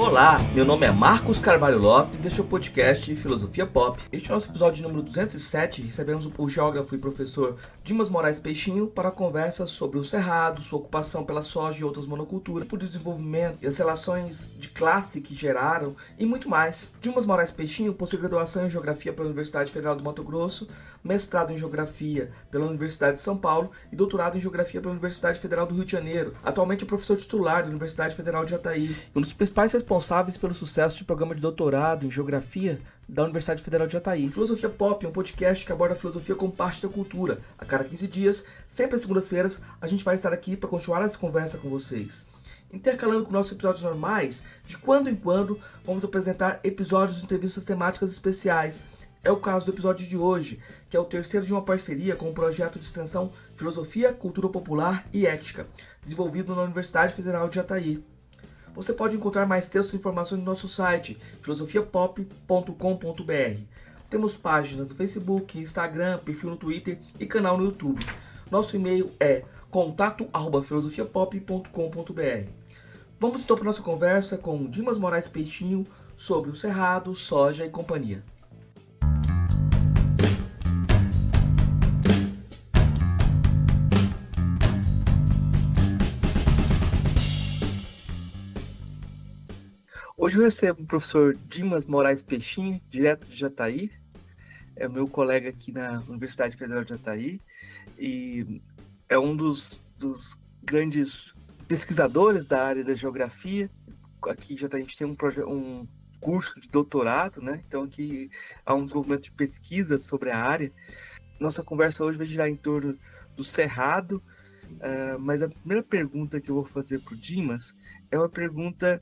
Olá, meu nome é Marcos Carvalho Lopes e este é o podcast Filosofia Pop. Este é o nosso episódio número 207. Recebemos o geógrafo e professor Dimas Moraes Peixinho para a conversa sobre o cerrado, sua ocupação pela soja e outras monoculturas, o desenvolvimento e as relações de classe que geraram e muito mais. Dimas Moraes Peixinho possui graduação em Geografia pela Universidade Federal do Mato Grosso, mestrado em Geografia pela Universidade de São Paulo e doutorado em Geografia pela Universidade Federal do Rio de Janeiro. Atualmente é professor titular da Universidade Federal de Jataí, um dos principais responsáveis pelo sucesso de programa de doutorado em Geografia da Universidade Federal de Jataí. Filosofia Pop é um podcast que aborda a filosofia como parte da cultura. A cada 15 dias, sempre às segundas-feiras, a gente vai estar aqui para continuar essa conversa com vocês. Intercalando com nossos episódios normais, de quando em quando, vamos apresentar episódios de entrevistas temáticas especiais. É o caso do episódio de hoje, que é o terceiro de uma parceria com o projeto de extensão Filosofia, Cultura Popular e Ética, desenvolvido na Universidade Federal de Jataí. Você pode encontrar mais textos e informações no nosso site, filosofiapop.com.br. Temos páginas no Facebook, Instagram, perfil no Twitter e canal no YouTube. Nosso e-mail é contato@filosofiapop.com.br. Vamos então para a nossa conversa com Dimas Moraes Peixinho sobre o cerrado, soja e companhia. Hoje eu recebo o professor Dimas Moraes Peixinho, direto de Jataí. É meu colega aqui na Universidade Federal de Jataí e é um dos grandes pesquisadores da área da geografia. Aqui em Jataí a gente tem um curso de doutorado, né? Então aqui há um desenvolvimento de pesquisa sobre a área. Nossa conversa hoje vai girar em torno do cerrado, mas a primeira pergunta que eu vou fazer para o Dimas é uma pergunta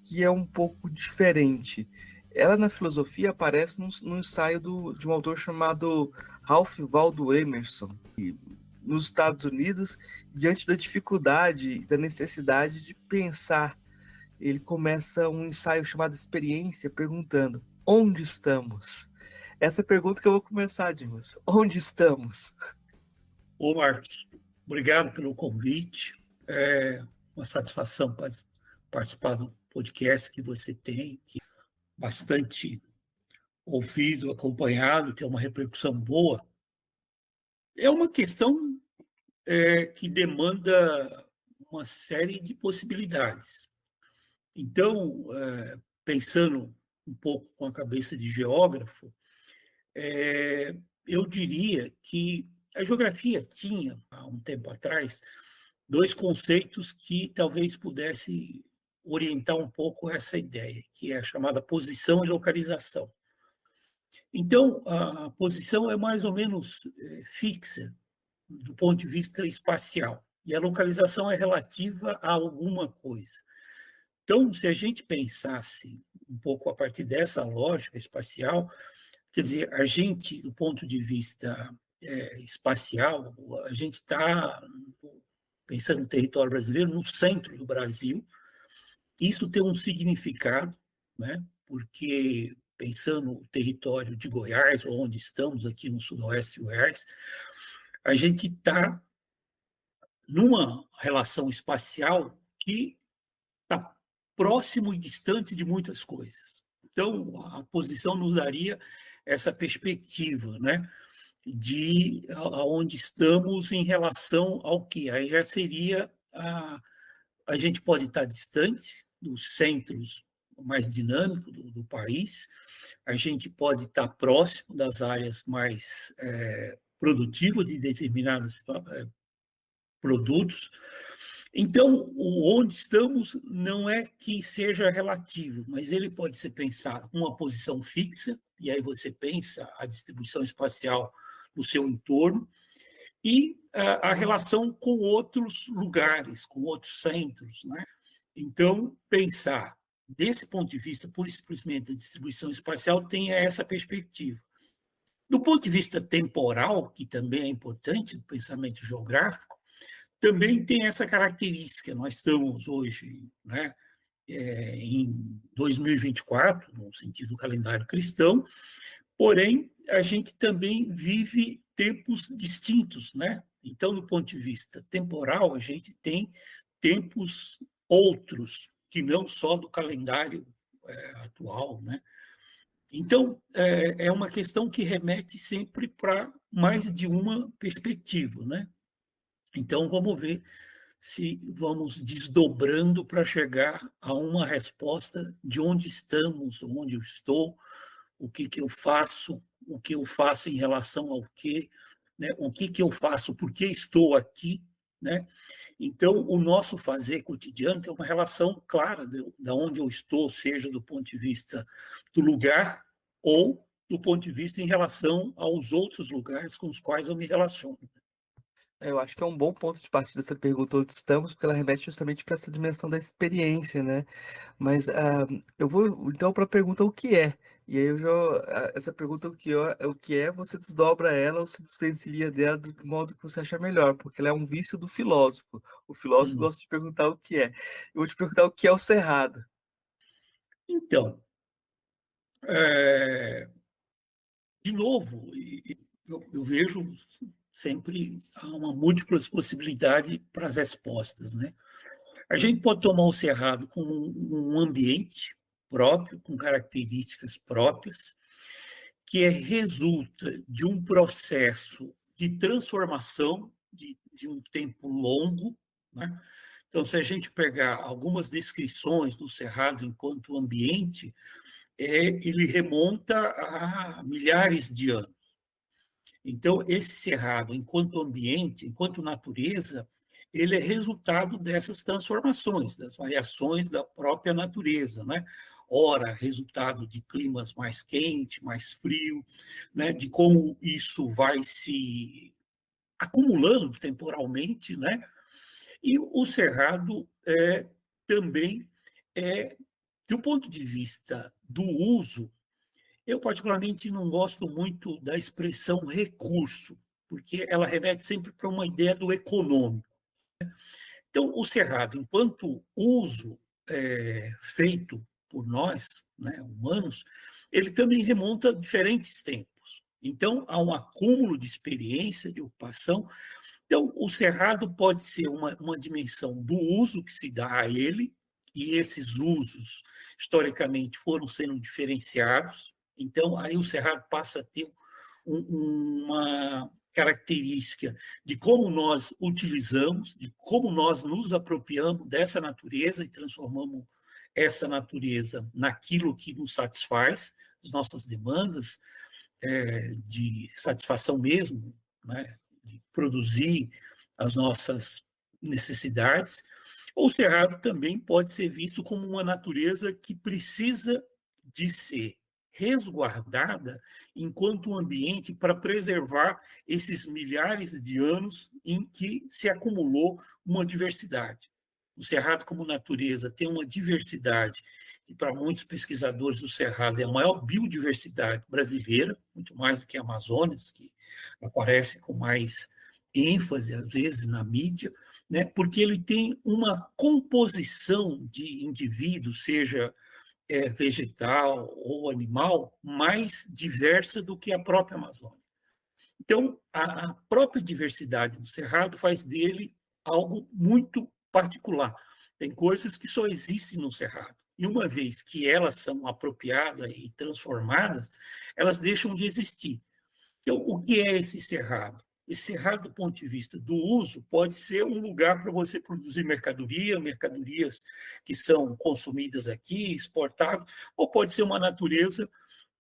que é um pouco diferente. Ela, na filosofia, aparece num ensaio de um autor chamado Ralph Waldo Emerson. E, nos Estados Unidos, diante da dificuldade, da necessidade de pensar, ele começa um ensaio chamado Experiência, perguntando: onde estamos? Essa é a pergunta que eu vou começar, Dimas. Onde estamos? Ô, Marcos, obrigado pelo convite. É uma satisfação participar do podcast que você tem, que é bastante ouvido, acompanhado, tem uma repercussão boa. É uma questão que demanda uma série de possibilidades. Então, pensando um pouco com a cabeça de geógrafo, eu diria que a geografia tinha, há um tempo atrás, dois conceitos que talvez pudesse orientar um pouco essa ideia, que é a chamada posição e localização. Então, a posição é mais ou menos fixa do ponto de vista espacial, e a localização é relativa a alguma coisa. Então, se a gente pensasse um pouco a partir dessa lógica espacial, quer dizer, a gente, do ponto de vista espacial, a gente está, pensando no território brasileiro, no centro do Brasil. Isso tem um significado, né? Porque, pensando no território de Goiás, onde estamos aqui no sudoeste de Goiás, a gente está numa relação espacial que está próximo e distante de muitas coisas. Então, a posição nos daria essa perspectiva, né? De aonde estamos em relação ao que? Aí já seria a gente pode estar distante dos centros mais dinâmicos do país, a gente pode estar próximo das áreas mais produtivas de determinados produtos. Então, o onde estamos não é que seja relativo, mas ele pode ser pensado com uma posição fixa, e aí você pensa a distribuição espacial no seu entorno, e a relação com outros lugares, com outros centros, né? Então, pensar desse ponto de vista, pura e simplesmente, da distribuição espacial, tem essa perspectiva. Do ponto de vista temporal, que também é importante no pensamento geográfico, também tem essa característica. Nós estamos hoje, né, em 2024, no sentido do calendário cristão, porém, a gente também vive tempos distintos, né? Então, do ponto de vista temporal, a gente tem tempos outros. que não só do calendário atual, né? Então, é uma questão que remete sempre para mais de uma perspectiva, né? Então, vamos ver se vamos desdobrando para chegar a uma resposta de onde estamos, onde eu estou, o que eu faço, o que eu faço em relação ao quê, né? O que eu faço, por que estou aqui, né? Então, o nosso fazer cotidiano tem uma relação clara de onde eu estou, seja do ponto de vista do lugar ou do ponto de vista em relação aos outros lugares com os quais eu me relaciono. Eu acho que é um bom ponto de partida essa pergunta onde estamos, porque ela remete justamente para essa dimensão da experiência, né? Mas eu vou então para a pergunta o que é. E aí essa pergunta o que é, você desdobra ela ou se desvencilha dela do modo que você achar melhor, porque ela é um vício do filósofo. O filósofo gosta de perguntar o que é. Eu vou te perguntar o que é o cerrado. Então, de novo, eu vejo sempre uma múltiplas possibilidades para as respostas, né? A gente pode tomar o cerrado como um ambiente próprio, com características próprias, que resulta de um processo de transformação de um tempo longo, né? Então, se a gente pegar algumas descrições do cerrado enquanto ambiente, ele remonta a milhares de anos. Então, esse cerrado, enquanto ambiente, enquanto natureza, ele é resultado dessas transformações, das variações da própria natureza, né? Ora, resultado de climas mais quente, mais frio, né? De como isso vai se acumulando temporalmente, né? E o cerrado também do ponto de vista do uso, eu particularmente não gosto muito da expressão recurso, porque ela remete sempre para uma ideia do econômico. Então, o cerrado, enquanto uso feito por nós, né, humanos, ele também remonta a diferentes tempos. Então, há um acúmulo de experiência, de ocupação. Então, o cerrado pode ser uma dimensão do uso que se dá a ele, e esses usos, historicamente, foram sendo diferenciados. Então, aí o cerrado passa a ter uma característica de como nós utilizamos, de como nós nos apropriamos dessa natureza e transformamos essa natureza naquilo que nos satisfaz, as nossas demandas de satisfação mesmo, né? De produzir as nossas necessidades. O cerrado também pode ser visto como uma natureza que precisa de ser resguardada enquanto um ambiente para preservar esses milhares de anos em que se acumulou uma diversidade. O cerrado como natureza tem uma diversidade que para muitos pesquisadores o cerrado é a maior biodiversidade brasileira, muito mais do que a Amazonas, que aparece com mais ênfase às vezes na mídia, né? Porque ele tem uma composição de indivíduos, seja vegetal ou animal, mais diversa do que a própria Amazônia. Então, a própria diversidade do cerrado faz dele algo muito particular. Tem coisas que só existem no cerrado. E uma vez que elas são apropriadas e transformadas, elas deixam de existir. Então, o que é esse cerrado? Esse cerrado, do ponto de vista do uso, pode ser um lugar para você produzir mercadorias que são consumidas aqui, exportadas, ou pode ser uma natureza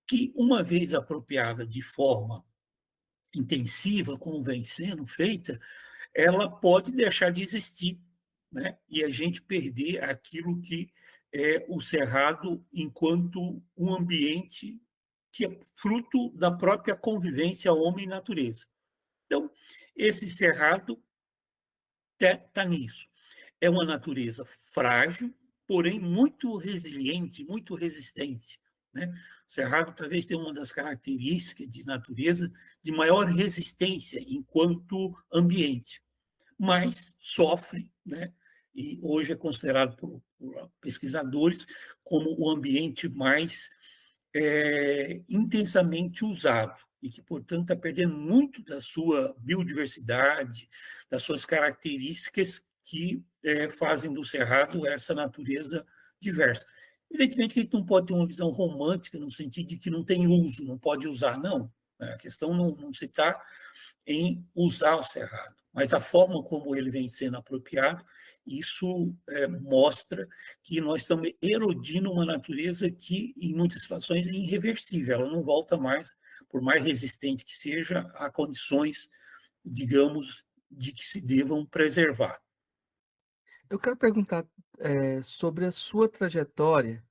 que, uma vez apropriada de forma intensiva, como vem sendo feita, ela pode deixar de existir, né? E a gente perder aquilo que é o cerrado enquanto um ambiente que é fruto da própria convivência homem e natureza. Então, esse cerrado está nisso. É uma natureza frágil, porém muito resiliente, muito resistente. Né? O cerrado talvez tenha uma das características de natureza de maior resistência enquanto ambiente, mas sofre, né? E hoje é considerado por pesquisadores como o ambiente mais intensamente usado e que, portanto, está perdendo muito da sua biodiversidade, das suas características que fazem do cerrado essa natureza diversa. Evidentemente que a gente não pode ter uma visão romântica no sentido de que não tem uso, não pode usar, não. A questão não se está em usar o cerrado, mas a forma como ele vem sendo apropriado, isso mostra que nós estamos erodindo uma natureza que, em muitas situações, é irreversível, ela não volta mais, por mais resistente que seja, a condições, digamos, de que se devam preservar. Eu quero perguntar, sobre a sua trajetória,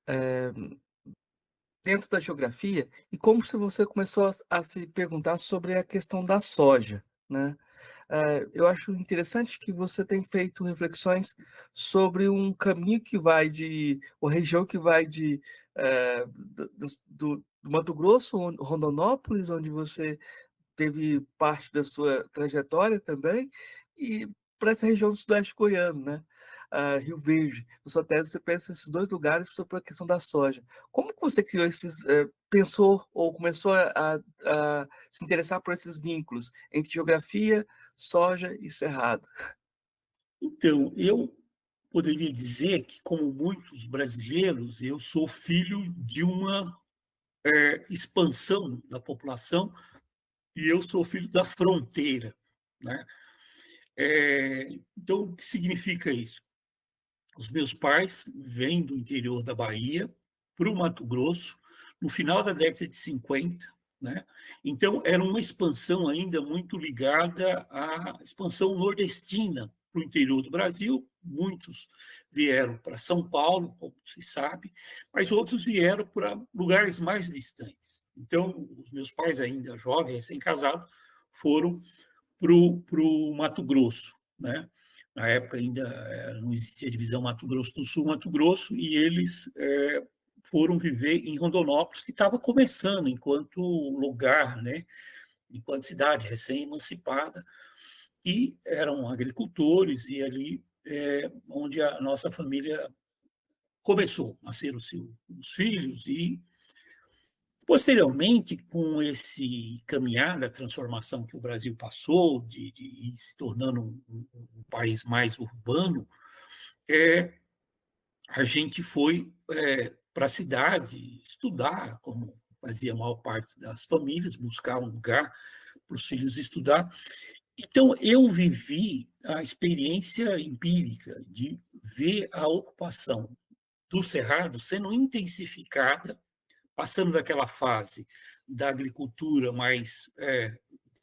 eh, dentro da geografia e como se você começou a se perguntar sobre a questão da soja, né. Eu acho interessante que você tem feito reflexões sobre um caminho que vai de uma região que vai de, do Mato Grosso, Rondonópolis, onde você teve parte da sua trajetória também, e para essa região do sudeste goiano, né, Rio Verde. Na sua tese você pensa esses 2 lugares sobre a questão da soja. Como que você criou esses, pensou ou começou a se interessar por esses vínculos entre geografia, soja e cerrado? Então, eu poderia dizer que, como muitos brasileiros, eu sou filho de uma expansão da população e eu sou filho da fronteira, né? Então, o que significa isso? Os meus pais vêm do interior da Bahia para o Mato Grosso no final da década de 50, né? Então, era uma expansão ainda muito ligada à expansão nordestina para o interior do Brasil. Muitos vieram para São Paulo, como se sabe, mas outros vieram para lugares mais distantes. Então, os meus pais, ainda jovens, recém-casados, foram para o Mato Grosso, né? Na época ainda não existia divisão Mato Grosso do Sul, Mato Grosso, e eles foram viver em Rondonópolis, que estava começando enquanto lugar, né? Enquanto cidade recém-emancipada, e eram agricultores, e ali onde a nossa família começou a nascer os filhos, e posteriormente, com esse caminhar da transformação que o Brasil passou, de ir se tornando um país mais urbano, a gente foi para a cidade estudar, como fazia a maior parte das famílias, buscar um lugar para os filhos estudar. Então, eu vivi a experiência empírica de ver a ocupação do Cerrado sendo intensificada, passando daquela fase da agricultura mais,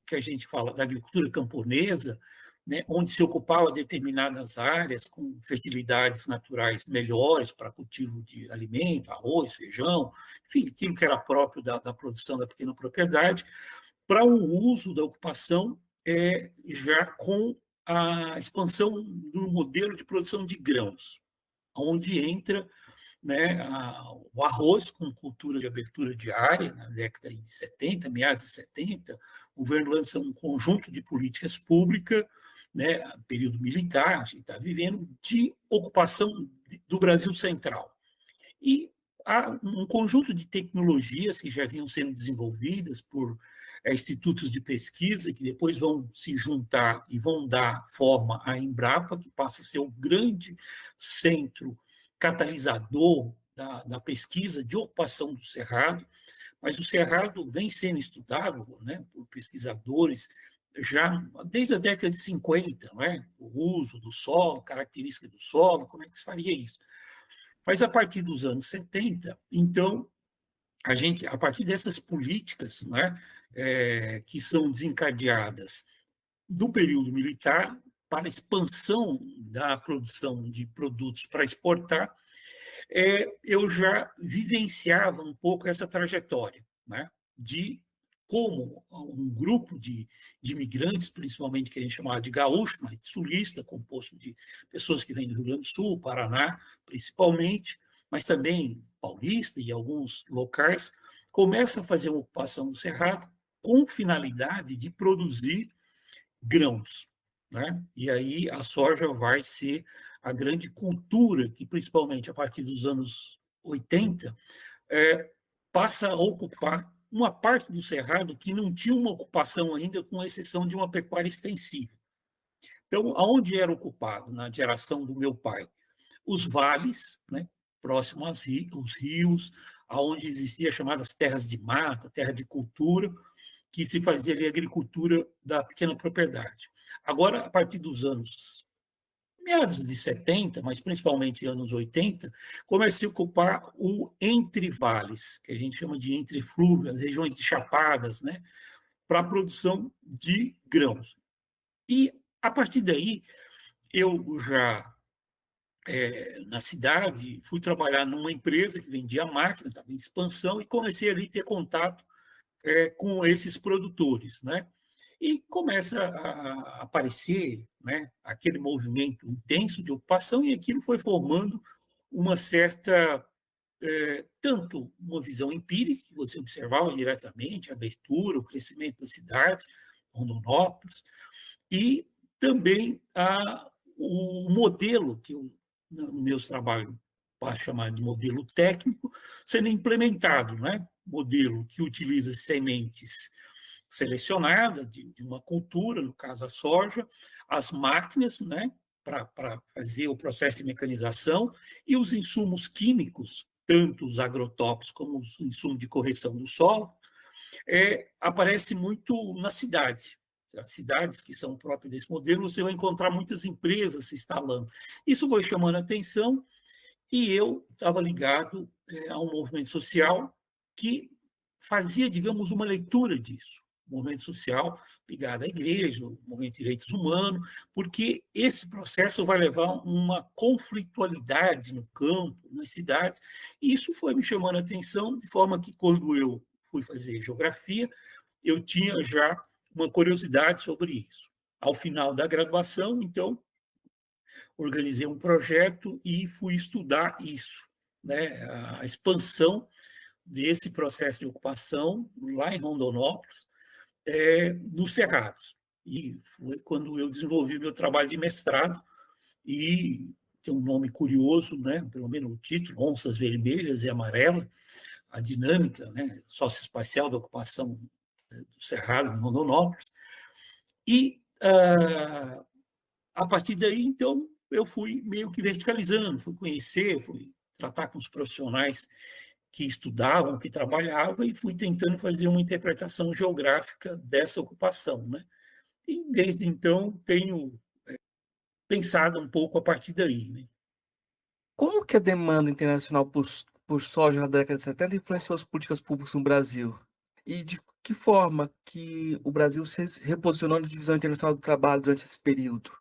que a gente fala, da agricultura camponesa, né, onde se ocupava determinadas áreas com fertilidades naturais melhores para cultivo de alimento, arroz, feijão, enfim, aquilo que era próprio da produção da pequena propriedade, para um uso da ocupação já com a expansão do modelo de produção de grãos, onde entra, né, o arroz com cultura de abertura diária, na década de 70, meados de 70, o governo lança um conjunto de políticas públicas, né, período militar, a gente está vivendo, de ocupação do Brasil Central. E há um conjunto de tecnologias que já vinham sendo desenvolvidas por institutos de pesquisa, que depois vão se juntar e vão dar forma à Embrapa, que passa a ser o grande centro catalisador da pesquisa de ocupação do Cerrado, mas o Cerrado vem sendo estudado, né, por pesquisadores já desde a década de 50, não é? O uso do solo, característica do solo, como é que se faria isso? Mas a partir dos anos 70, então, a partir dessas políticas, né, que são desencadeadas do período militar para a expansão da produção de produtos para exportar, eu já vivenciava um pouco essa trajetória, né, de como um grupo de imigrantes, principalmente que a gente chamava de gaúcho, mas sulista, composto de pessoas que vêm do Rio Grande do Sul, Paraná, principalmente, mas também paulista e alguns locais, começa a fazer uma ocupação do Cerrado com finalidade de produzir grãos, né? E aí a soja vai ser a grande cultura que, principalmente a partir dos anos 80, passa a ocupar uma parte do Cerrado que não tinha uma ocupação ainda, com exceção de uma pecuária extensiva. Então, aonde era ocupado na geração do meu pai? Os vales, né, próximo aos rios, onde existiam chamadas terras de mata, terra de cultura, que se fazia ali a agricultura da pequena propriedade. Agora, a partir dos anos meados de 70, mas principalmente anos 80, comecei a ocupar o entre vales, que a gente chama de entre flúvios, as regiões de chapadas, né, para a produção de grãos. E, a partir daí, eu já, na cidade, fui trabalhar numa empresa que vendia máquina, estava em expansão, e comecei ali a ter contato com esses produtores, né? E começa a aparecer, né, aquele movimento intenso de ocupação, e aquilo foi formando uma certa, tanto uma visão empírica, que você observava diretamente, a abertura, o crescimento da cidade, Rondonópolis, e também o modelo que eu, nos meus trabalhos, posso chamar de modelo técnico, sendo implementado, né? Modelo que utiliza sementes selecionadas de uma cultura, no caso a soja, as máquinas, né? Para fazer o processo de mecanização, e os insumos químicos, tanto os agrotóxicos como os insumos de correção do solo, aparece muito na cidade. As cidades que são próprias desse modelo, você vai encontrar muitas empresas se instalando. Isso foi chamando a atenção, e eu estava ligado a um movimento social que fazia, digamos, uma leitura disso. Um movimento social ligado à igreja, o movimento de direitos humanos, porque esse processo vai levar a uma conflitualidade no campo, nas cidades, e isso foi me chamando a atenção, de forma que, quando eu fui fazer geografia, eu tinha já uma curiosidade sobre isso. Ao final da graduação, então, organizei um projeto e fui estudar isso, né, a expansão desse processo de ocupação lá em Rondonópolis, nos Cerrados. E foi quando eu desenvolvi meu trabalho de mestrado, e tem um nome curioso, né, pelo menos o título, Onças Vermelhas e Amarelas, a dinâmica, né, socioespacial da ocupação do Cerrado, em Rondonópolis. E, a partir daí, então, eu fui meio que verticalizando, fui conhecer, fui tratar com os profissionais que estudavam, que trabalhavam, e fui tentando fazer uma interpretação geográfica dessa ocupação, né? E, desde então, tenho pensado um pouco a partir daí, né? Como que a demanda internacional por soja na década de 70 influenciou as políticas públicas no Brasil? E de que forma que o Brasil se reposicionou na divisão internacional do trabalho durante esse período?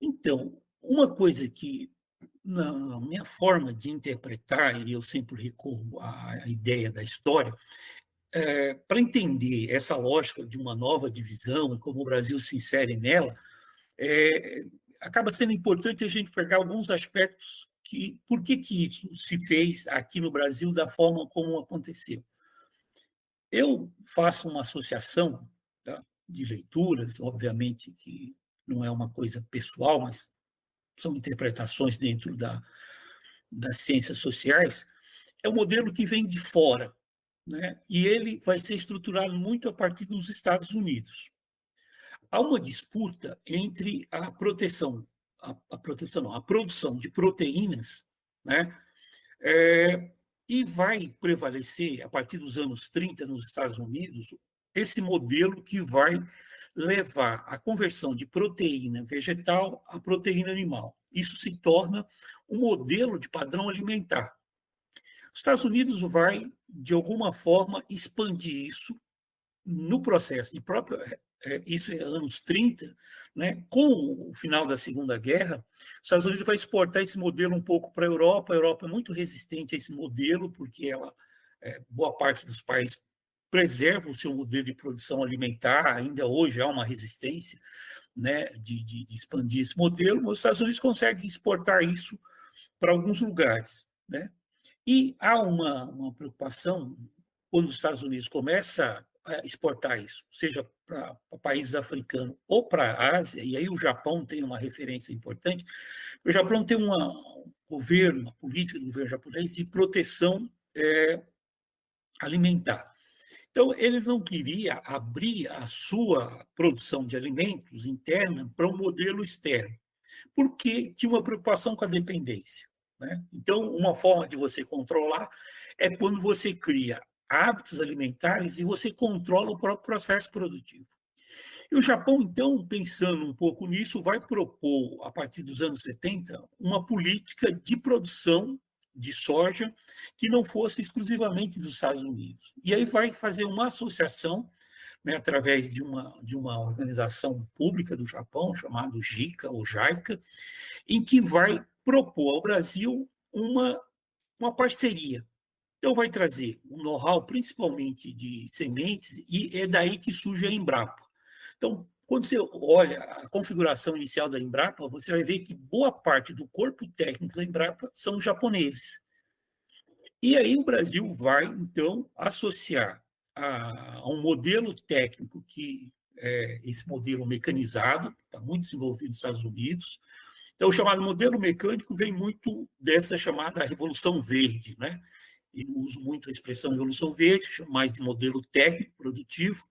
Então, uma coisa que, na minha forma de interpretar, e eu sempre recorro à ideia da história, para entender essa lógica de uma nova divisão e como o Brasil se insere nela, acaba sendo importante a gente pegar alguns aspectos que, por que isso se fez aqui no Brasil da forma como aconteceu. Eu faço uma associação, tá, de leituras, obviamente que não é uma coisa pessoal, mas são interpretações dentro das ciências sociais. É um modelo que vem de fora, né? E ele vai ser estruturado muito a partir dos Estados Unidos. Há uma disputa entre a produção de proteínas, né? E vai prevalecer, a partir dos anos 30, nos Estados Unidos, esse modelo que vai levar a conversão de proteína vegetal a proteína animal. Isso se torna um modelo de padrão alimentar. Os Estados Unidos vai, de alguma forma, expandir isso no processo, isso é anos 30, né, com o final da Segunda Guerra, os Estados Unidos vai exportar esse modelo um pouco para a Europa é muito resistente a esse modelo, porque boa parte dos países preserva o seu modelo de produção alimentar, ainda hoje há uma resistência, né, de expandir esse modelo, mas os Estados Unidos conseguem exportar isso para alguns lugares, né? E há uma preocupação, quando os Estados Unidos começa a exportar isso, seja para países africanos ou para a Ásia, e aí o Japão tem uma referência importante. O Japão tem um governo, uma política do governo japonês de proteção alimentar. Então, ele não queria abrir a sua produção de alimentos interna para um modelo externo, porque tinha uma preocupação com a dependência. né? Então, uma forma de você controlar é quando você cria hábitos alimentares e você controla o próprio processo produtivo. E o Japão, então, pensando um pouco nisso, vai propor, a partir dos anos 70, uma política de produção de soja que não fosse exclusivamente dos Estados Unidos. E aí vai fazer uma associação, né, através de uma organização pública do Japão, chamada JICA, ou JICA, em que vai propor ao Brasil uma parceria. Então, vai trazer um know-how, principalmente de sementes, e é daí que surge a Embrapa. Então, quando você olha a configuração inicial da Embrapa, você vai ver que boa parte do corpo técnico da Embrapa são japoneses. E aí o Brasil vai, então, associar a um modelo técnico que é esse modelo mecanizado, está muito desenvolvido nos Estados Unidos. Então, o chamado modelo mecânico vem muito dessa chamada Revolução Verde, né? Eu uso muito a expressão Revolução Verde, mais de modelo técnico produtivo,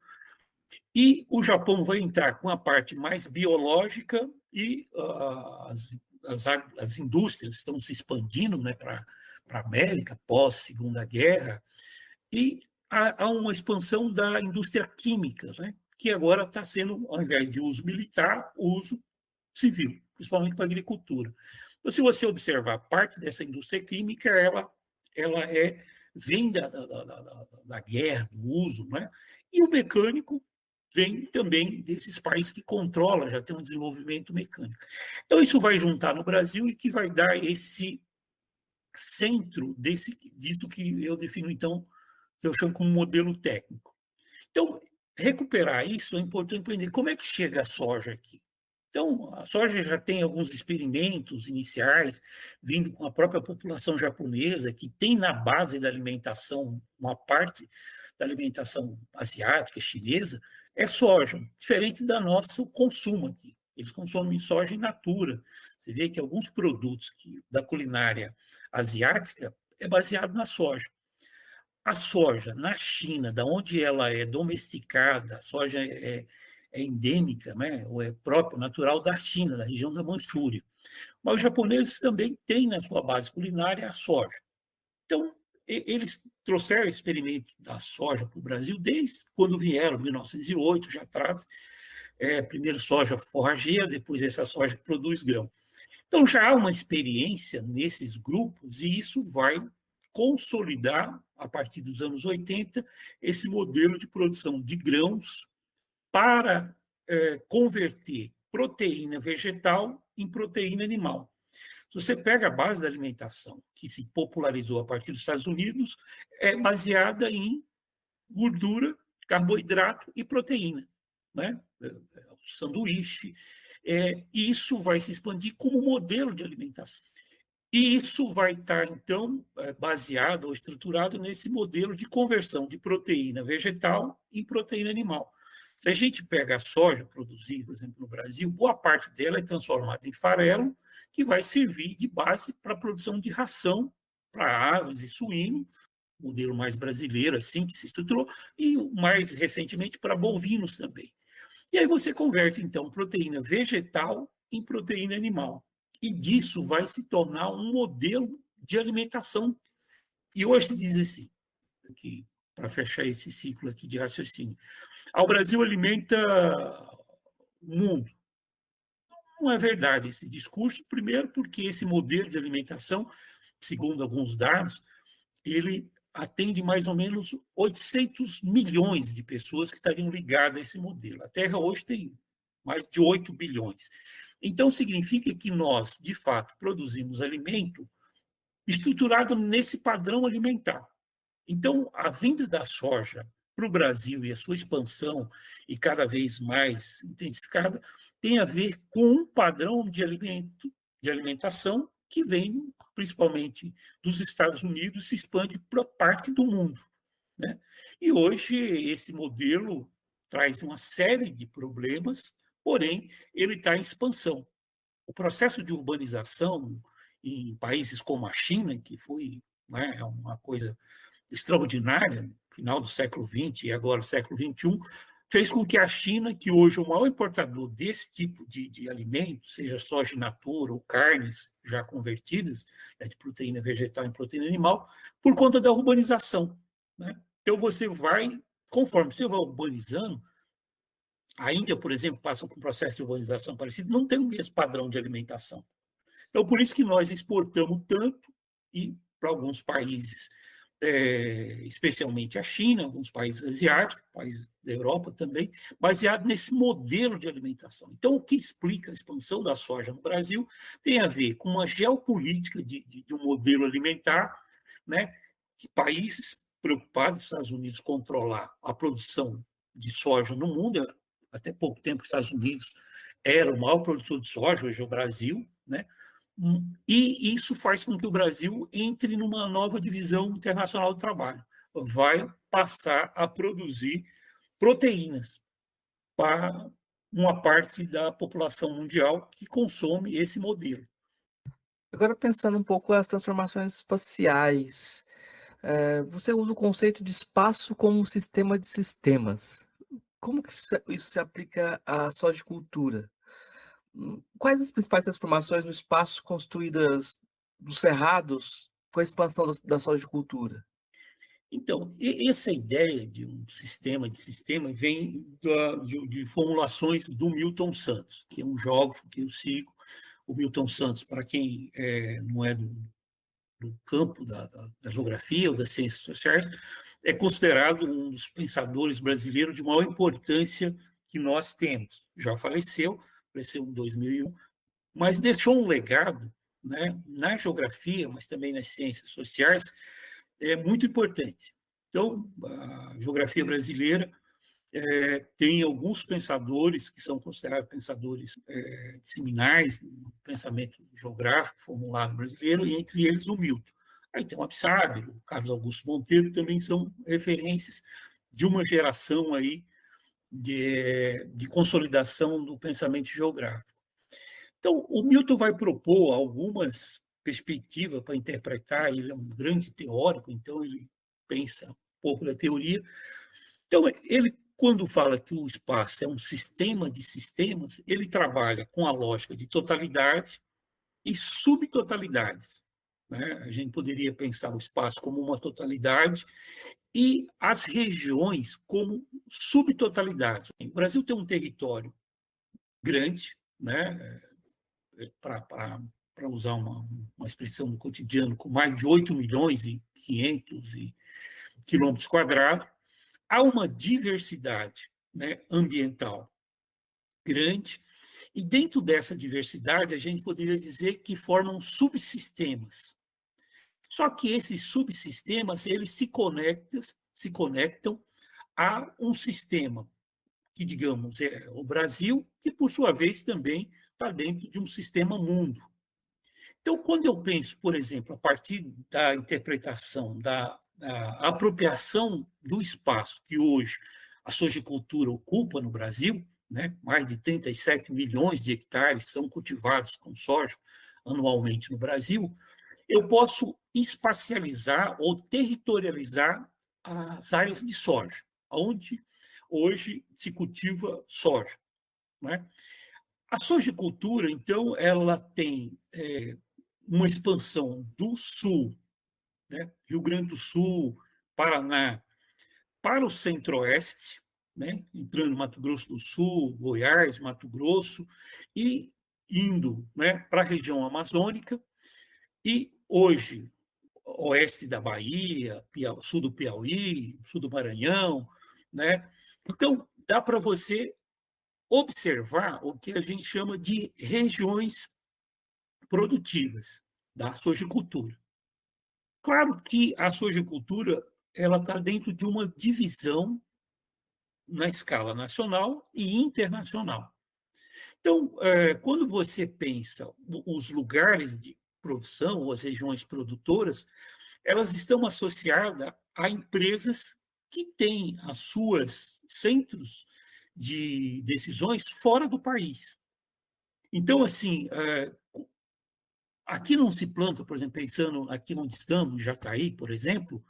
e o Japão vai entrar com a parte mais biológica e as indústrias estão se expandindo, né, para a América pós-Segunda Guerra, e há uma expansão da indústria química, né, que agora está sendo, ao invés de uso militar, uso civil, principalmente para a agricultura. Então, se você observar, parte dessa indústria química, ela vem da guerra, do uso, né? E o mecânico vem também desses países que controlam, já tem um desenvolvimento mecânico. Então, isso vai juntar no Brasil e que vai dar esse centro disso que eu defino, então, que eu chamo como modelo técnico. Então, recuperar isso é importante entender como é que chega a soja aqui. Então, a soja já tem alguns experimentos iniciais, vindo com a própria população japonesa, que tem na base da alimentação, uma parte da alimentação asiática, chinesa, é soja, diferente do nosso consumo aqui. Eles consomem soja in natura. Você vê que alguns produtos da culinária asiática é baseado na soja. A soja na China, da onde ela é domesticada, a soja é endêmica, né, ou é própria, natural da China, da região da Manchúria. Mas os japoneses também têm na sua base culinária a soja. Então, eles trouxeram o experimento da soja para o Brasil desde quando vieram, em 1908, já traz primeiro soja forrageira, depois essa soja que produz grão. Então, já há uma experiência nesses grupos e isso vai consolidar, a partir dos anos 80, esse modelo de produção de grãos para converter proteína vegetal em proteína animal. Se você pega a base da alimentação, que se popularizou a partir dos Estados Unidos, é baseada em gordura, carboidrato e proteína, né? O sanduíche, e isso vai se expandir como modelo de alimentação. E isso vai estar, então, baseado ou estruturado nesse modelo de conversão de proteína vegetal em proteína animal. Se a gente pega a soja produzida, por exemplo, no Brasil, boa parte dela é transformada em farelo, que vai servir de base para a produção de ração para aves e suínos, modelo mais brasileiro, assim que se estruturou, e mais recentemente para bovinos também. E aí você converte, então, proteína vegetal em proteína animal. E disso vai se tornar um modelo de alimentação. E hoje se diz assim, que, para fechar esse ciclo aqui de raciocínio, o Brasil alimenta o mundo. Não é verdade esse discurso, primeiro porque esse modelo de alimentação, segundo alguns dados, ele atende mais ou menos 800 milhões de pessoas que estariam ligadas a esse modelo. A Terra hoje tem mais de 8 bilhões. Então, significa que nós, de fato, produzimos alimento estruturado nesse padrão alimentar. Então, a vinda da soja para o Brasil e a sua expansão, e cada vez mais intensificada, tem a ver com um padrão de alimentação que vem principalmente dos Estados Unidos, se expande para parte do mundo, né? E hoje esse modelo traz uma série de problemas, porém ele está em expansão. O processo de urbanização em países como a China, que foi, né, uma coisa extraordinária, no final do século XX e agora século XXI, fez com que a China, que hoje é o maior importador desse tipo de alimento, seja soja in natura ou carnes já convertidas, né, de proteína vegetal em proteína animal, por conta da urbanização, né? Então, conforme você vai urbanizando, a Índia, por exemplo, passa por um processo de urbanização parecido, não tem o mesmo padrão de alimentação. Então, por isso que nós exportamos tanto e para alguns países, especialmente a China, alguns países asiáticos, países da Europa também, baseado nesse modelo de alimentação. Então, o que explica a expansão da soja no Brasil tem a ver com uma geopolítica de um modelo alimentar, né, que países preocupados, os Estados Unidos, controlar a produção de soja no mundo. Até pouco tempo, os Estados Unidos era o maior produtor de soja, hoje é o Brasil, né? E isso faz com que o Brasil entre numa nova divisão internacional do trabalho. Vai passar a produzir proteínas para uma parte da população mundial que consome esse modelo. Agora pensando um pouco as transformações espaciais, você usa o conceito de espaço como um sistema de sistemas. Como que isso se aplica à sojicultura? Quais as principais transformações no espaço construídas nos cerrados com a expansão da sojicultura? Então, essa ideia de um sistema de sistema vem de formulações do Milton Santos, que é um geógrafo que eu sigo. O Milton Santos, para quem não é do campo da geografia ou das ciências sociais, é considerado um dos pensadores brasileiros de maior importância que nós temos. Já faleceu em 2001, mas deixou um legado, né, na geografia, mas também nas ciências sociais, muito importante. Então, a geografia brasileira tem alguns pensadores que são considerados pensadores seminais no pensamento geográfico formulado brasileiro, e entre eles o Milton. Aí tem o Absábero, o Carlos Augusto Monteiro, também são referências de uma geração aí de consolidação do pensamento geográfico. Então, o Milton vai propor algumas perspectivas para interpretar. Ele é um grande teórico, então ele pensa um pouco da teoria. Então, ele, quando fala que o espaço é um sistema de sistemas, ele trabalha com a lógica de totalidade e subtotalidades, né? A gente poderia pensar o espaço como uma totalidade e as regiões como subtotalidades. O Brasil tem um território grande, né? Para usar uma expressão no cotidiano, com mais de 8 milhões e 500 quilômetros quadrados. Há uma diversidade, né, ambiental grande, e dentro dessa diversidade a gente poderia dizer que formam subsistemas. Só que esses subsistemas eles se conectam a um sistema que, digamos, é o Brasil, que por sua vez também está dentro de um sistema mundo. Então, quando eu penso, por exemplo, a partir da interpretação da apropriação do espaço que hoje a sojicultura ocupa no Brasil, né, mais de 37 milhões de hectares são cultivados com soja anualmente no Brasil, eu posso espacializar ou territorializar as áreas de soja, onde hoje se cultiva soja, né? A sojicultura, então, ela tem uma expansão do sul, né? Rio Grande do Sul, Paraná, para o centro-oeste, né? Entrando Mato Grosso do Sul, Goiás, Mato Grosso, e indo, né, para a região amazônica, e hoje, oeste da Bahia, sul do Piauí, sul do Maranhão, né? Então, dá para você observar o que a gente chama de regiões produtivas da sojicultura. Claro que a sojicultura ela está dentro de uma divisão na escala nacional e internacional. Então, quando você pensa os lugares de produção ou as regiões produtoras, elas estão associadas a empresas que têm as suas centros de decisões fora do país. Então, assim, aqui não se planta, por exemplo, pensando aqui onde estamos, Jataí, por exemplo,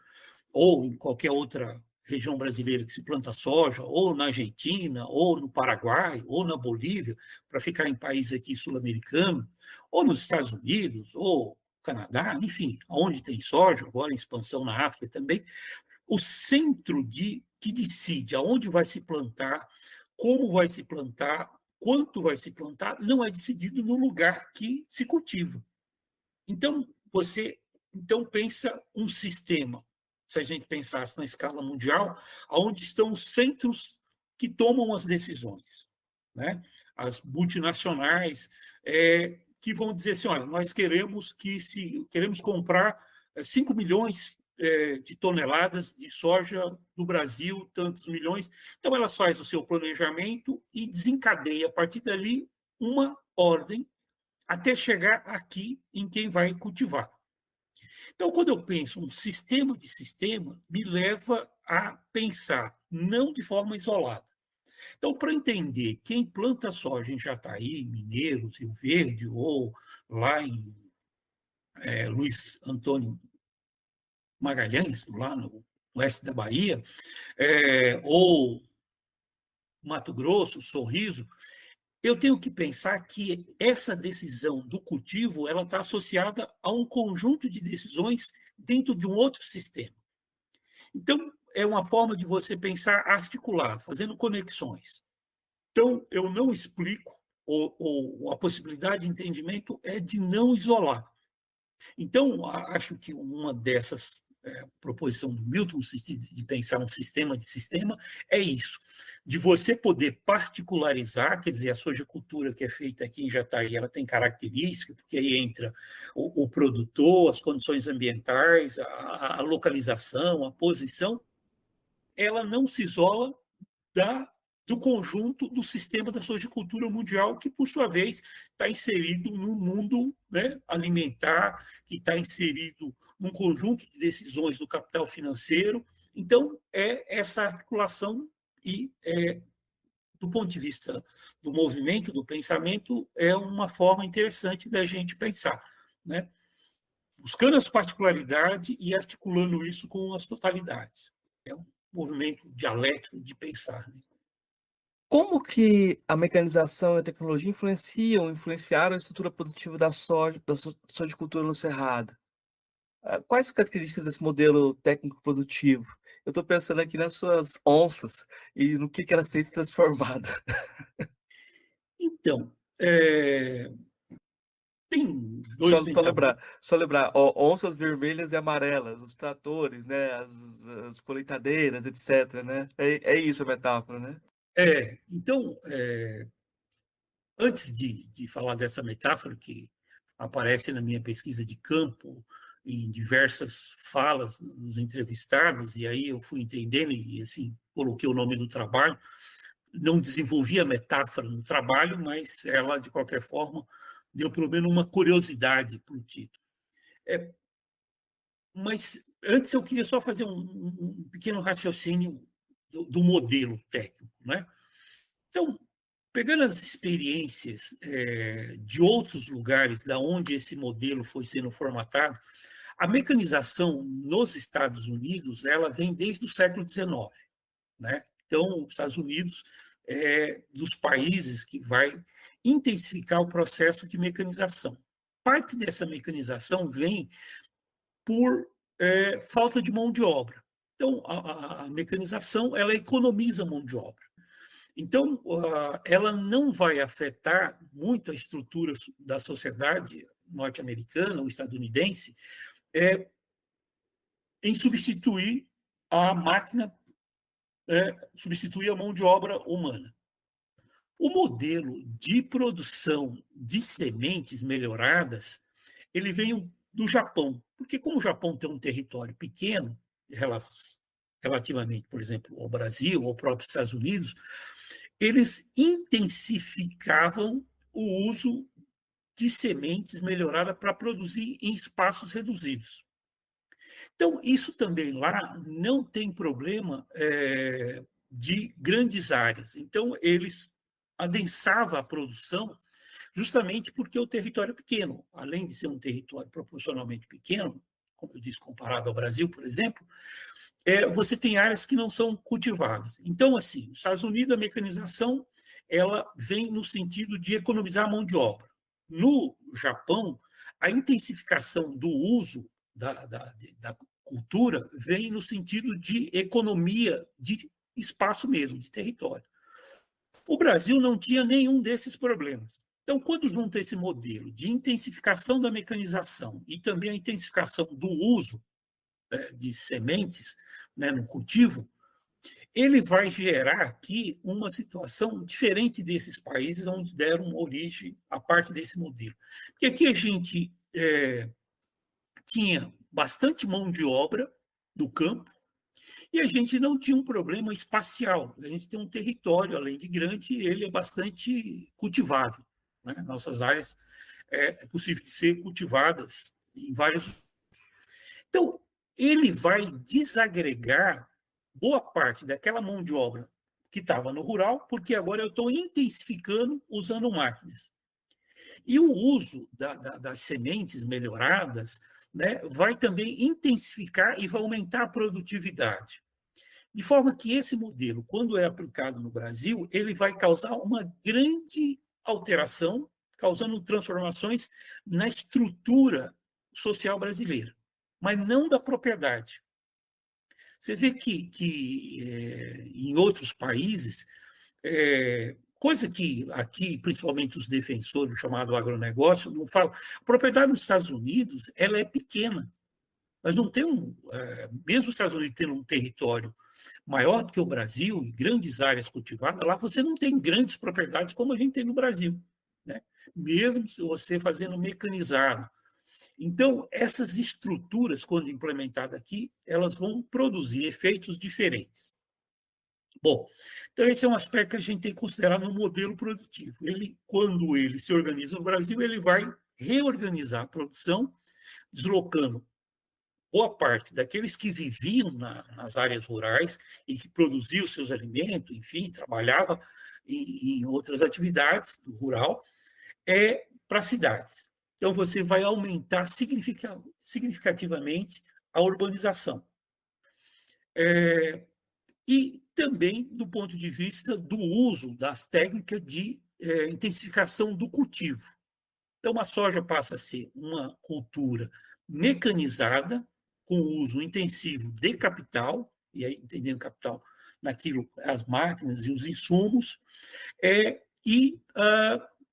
ou em qualquer outra região brasileira que se planta soja, ou na Argentina, ou no Paraguai, ou na Bolívia, para ficar em países aqui sul-americanos, ou nos Estados Unidos, ou Canadá, enfim, onde tem soja, agora em expansão na África também, o centro que decide aonde vai se plantar, como vai se plantar, quanto vai se plantar, não é decidido no lugar que se cultiva. Então, você pensa um sistema, se a gente pensasse na escala mundial, onde estão os centros que tomam as decisões, né? As multinacionais que vão dizer assim, olha, nós queremos comprar 5 milhões de toneladas de soja do Brasil, tantos milhões. Então, elas fazem o seu planejamento e desencadeia, a partir dali, uma ordem até chegar aqui em quem vai cultivar. Então, quando eu penso um sistema de sistema, me leva a pensar não de forma isolada. Então, para entender quem planta soja em Jataí, Mineiros, Rio Verde, ou lá em Luiz Antônio Magalhães, lá no oeste da Bahia, ou Mato Grosso, Sorriso, eu tenho que pensar que essa decisão do cultivo ela está associada a um conjunto de decisões dentro de um outro sistema. Então, é uma forma de você pensar articulado, fazendo conexões. Então, eu não explico, ou a possibilidade de entendimento é de não isolar. Então, acho que uma dessas proposição do Milton, no sentido de pensar um sistema de sistema, é isso, de você poder particularizar, quer dizer, a sojicultura que é feita aqui em Jataí, ela tem característica, porque aí entra o produtor, as condições ambientais, a localização, a posição, ela não se isola do conjunto do sistema da sojicultura mundial, que, por sua vez, está inserido no mundo, né, alimentar, que está inserido num conjunto de decisões do capital financeiro. Então, é essa articulação e, do ponto de vista do movimento, do pensamento, é uma forma interessante da gente pensar, né? Buscando as particularidades e articulando isso com as totalidades. É um movimento dialético de pensar, né? Como que a mecanização e a tecnologia influenciaram a estrutura produtiva da sojicultura no Cerrado? Quais as características desse modelo técnico produtivo? Eu estou pensando aqui nas suas onças e no que elas têm se transformado. Então, tem dois Só pensamentos. lembrar, ó, onças vermelhas e amarelas, os tratores, né, as colheitadeiras, etc, né? É isso a metáfora, né? Então, antes de falar dessa metáfora que aparece na minha pesquisa de campo, em diversas falas dos entrevistados, e aí eu fui entendendo e, assim, coloquei o nome do trabalho, não desenvolvi a metáfora no trabalho, mas ela, de qualquer forma, deu pelo menos uma curiosidade para o título. Mas antes eu queria só fazer um pequeno raciocínio do modelo técnico, né? Então, pegando as experiências de outros lugares da onde esse modelo foi sendo formatado, a mecanização nos Estados Unidos ela vem desde o século XIX, né? Então, os Estados Unidos é dos países que vai intensificar o processo de mecanização. Parte dessa mecanização vem por falta de mão de obra. Então, a mecanização ela economiza mão de obra. Então, ela não vai afetar muito a estrutura da sociedade norte-americana ou estadunidense em substituir a máquina, substituir a mão de obra humana. O modelo de produção de sementes melhoradas, ele veio do Japão, porque como o Japão tem um território pequeno, relativamente, por exemplo, ao Brasil ou ao próprio Estados Unidos, eles intensificavam o uso de sementes melhoradas para produzir em espaços reduzidos. Então, isso também lá não tem problema de grandes áreas. Então, eles adensavam a produção justamente porque o território é pequeno. Além de ser um território proporcionalmente pequeno, como eu disse, comparado ao Brasil, por exemplo, você tem áreas que não são cultivadas. Então, assim, nos Estados Unidos, a mecanização ela vem no sentido de economizar a mão de obra. No Japão, a intensificação do uso da cultura vem no sentido de economia de espaço mesmo, de território. O Brasil não tinha nenhum desses problemas. Então, quando junta esse modelo de intensificação da mecanização e também a intensificação do uso de sementes, né, no cultivo, ele vai gerar aqui uma situação diferente desses países onde deram origem a parte desse modelo. Porque aqui a gente tinha bastante mão de obra do campo e a gente não tinha um problema espacial. A gente tem um território, além de grande, ele é bastante cultivável, né? Nossas áreas é possível de ser cultivadas em vários. Então, ele vai desagregar boa parte daquela mão de obra que estava no rural, porque agora eu estou intensificando usando máquinas. E o uso das sementes melhoradas, né, vai também intensificar e vai aumentar a produtividade. De forma que esse modelo, quando é aplicado no Brasil, ele vai causar uma grande alteração, causando transformações na estrutura social brasileira, mas não da propriedade. Você vê que em outros países, coisa que aqui, principalmente os defensores do chamado agronegócio, não falam. A propriedade nos Estados Unidos ela é pequena. Nós não temos, mesmo os Estados Unidos tendo um território maior do que o Brasil, e grandes áreas cultivadas, lá você não tem grandes propriedades como a gente tem no Brasil, né? Mesmo se você fazendo mecanizado. Então, essas estruturas, quando implementadas aqui, elas vão produzir efeitos diferentes. Bom, então esse é um aspecto que a gente tem que considerar no modelo produtivo. Quando ele se organiza no Brasil, ele vai reorganizar a produção, deslocando boa parte daqueles que viviam nas áreas rurais e que produziam seus alimentos, enfim, trabalhava em outras atividades do rural, para as cidades. Então, você vai aumentar significativamente a urbanização. E também do ponto de vista do uso das técnicas de intensificação do cultivo. Então, a soja passa a ser uma cultura mecanizada, com uso intensivo de capital, e aí entendendo capital naquilo, as máquinas e os insumos, e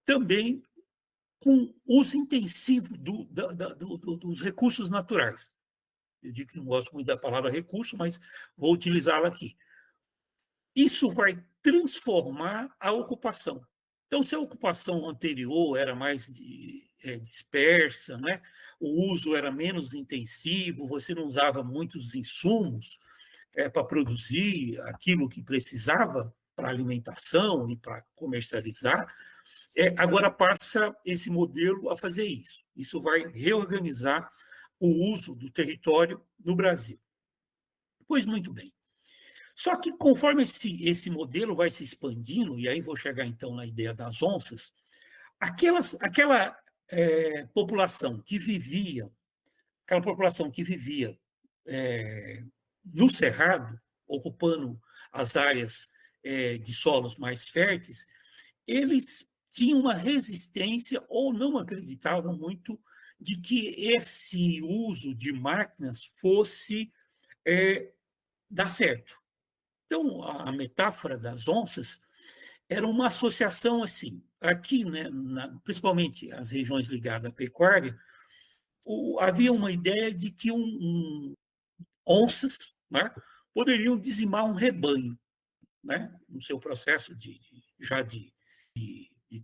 também com uso intensivo dos recursos naturais. Eu digo que não gosto muito da palavra recurso, mas vou utilizá-la aqui. Isso vai transformar a ocupação. Então, se a ocupação anterior era mais dispersa, né? O uso era menos intensivo, você não usava muitos insumos para produzir aquilo que precisava para alimentação e para comercializar, agora passa esse modelo a fazer isso. Isso vai reorganizar o uso do território no Brasil. Pois muito bem. Só que conforme esse modelo vai se expandindo, e aí vou chegar então na ideia das onças, aquela população que vivia no Cerrado, ocupando as áreas de solos mais férteis, eles tinham uma resistência ou não acreditavam muito de que esse uso de máquinas fosse dar certo. Então, a metáfora das onças era uma associação assim. Aqui, né, principalmente as regiões ligadas à pecuária, havia uma ideia de que onças, né, poderiam dizimar um rebanho, né, no seu processo de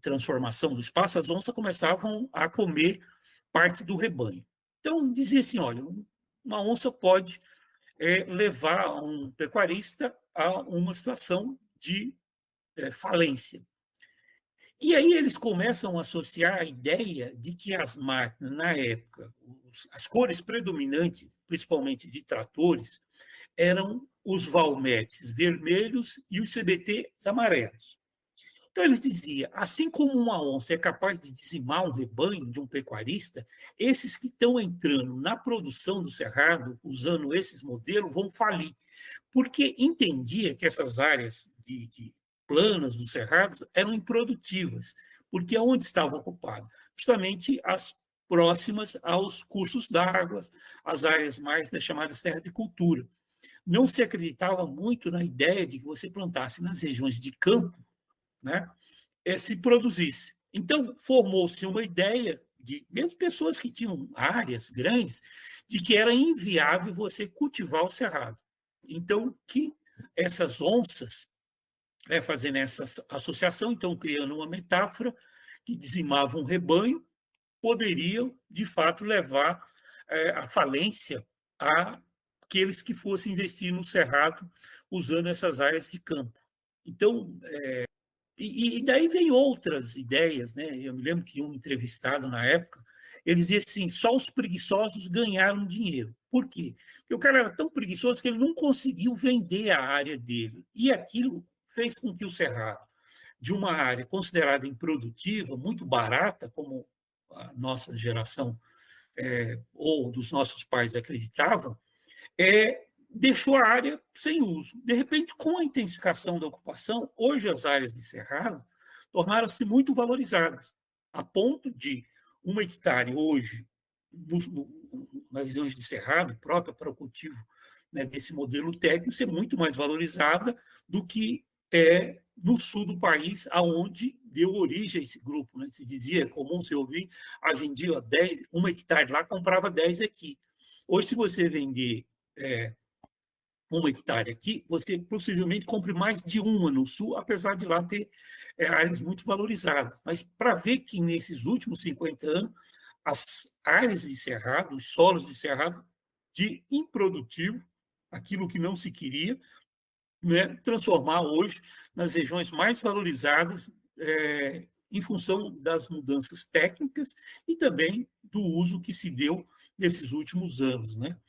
transformação do espaço. As onças começavam a comer parte do rebanho. Então, dizia assim, olha, uma onça pode levar um pecuarista a uma situação de falência. E aí eles começam a associar a ideia de que as máquinas, na época, as cores predominantes, principalmente de tratores, eram os Valmetes vermelhos e os CBTs amarelos. Então, eles diziam, assim como uma onça é capaz de dizimar um rebanho de um pecuarista, esses que estão entrando na produção do cerrado, usando esses modelos, vão falir, porque entendia que essas áreas de planas do cerrado eram improdutivas, porque onde estavam ocupadas? Justamente as próximas aos cursos d'água, as áreas mais das chamadas terras de cultura. Não se acreditava muito na ideia de que você plantasse nas regiões de campo, né, se produzisse. Então, formou-se uma ideia, de mesmo pessoas que tinham áreas grandes, de que era inviável você cultivar o cerrado. Então, que essas onças, fazendo essa associação, então criando uma metáfora, que dizimavam um rebanho, poderiam, de fato, levar à falência aqueles que fossem investir no cerrado usando essas áreas de campo. Então, e daí vem outras ideias, né? Eu me lembro que um entrevistado na época, ele dizia assim, só os preguiçosos ganharam dinheiro. Por quê? Porque o cara era tão preguiçoso que ele não conseguiu vender a área dele. E aquilo fez com que o cerrado, de uma área considerada improdutiva, muito barata, como a nossa geração ou dos nossos pais acreditavam, deixou a área sem uso. De repente, com a intensificação da ocupação, hoje as áreas de cerrado tornaram-se muito valorizadas, a ponto de 1 hectare hoje, nas regiões de cerrado, própria para o cultivo, né, desse modelo técnico, ser muito mais valorizada do que no sul do país, aonde deu origem a esse grupo. Né? Se dizia, é comum se ouvir, vendia 1 hectare lá, comprava 10 aqui. Hoje, se você vender 1 hectare aqui, você possivelmente compre mais de uma no sul, apesar de lá ter áreas muito valorizadas. Mas para ver que nesses últimos 50 anos, as áreas de cerrado, os solos de cerrado, de improdutivo, aquilo que não se queria, né, transformar hoje nas regiões mais valorizadas em função das mudanças técnicas e também do uso que se deu nesses últimos anos, né?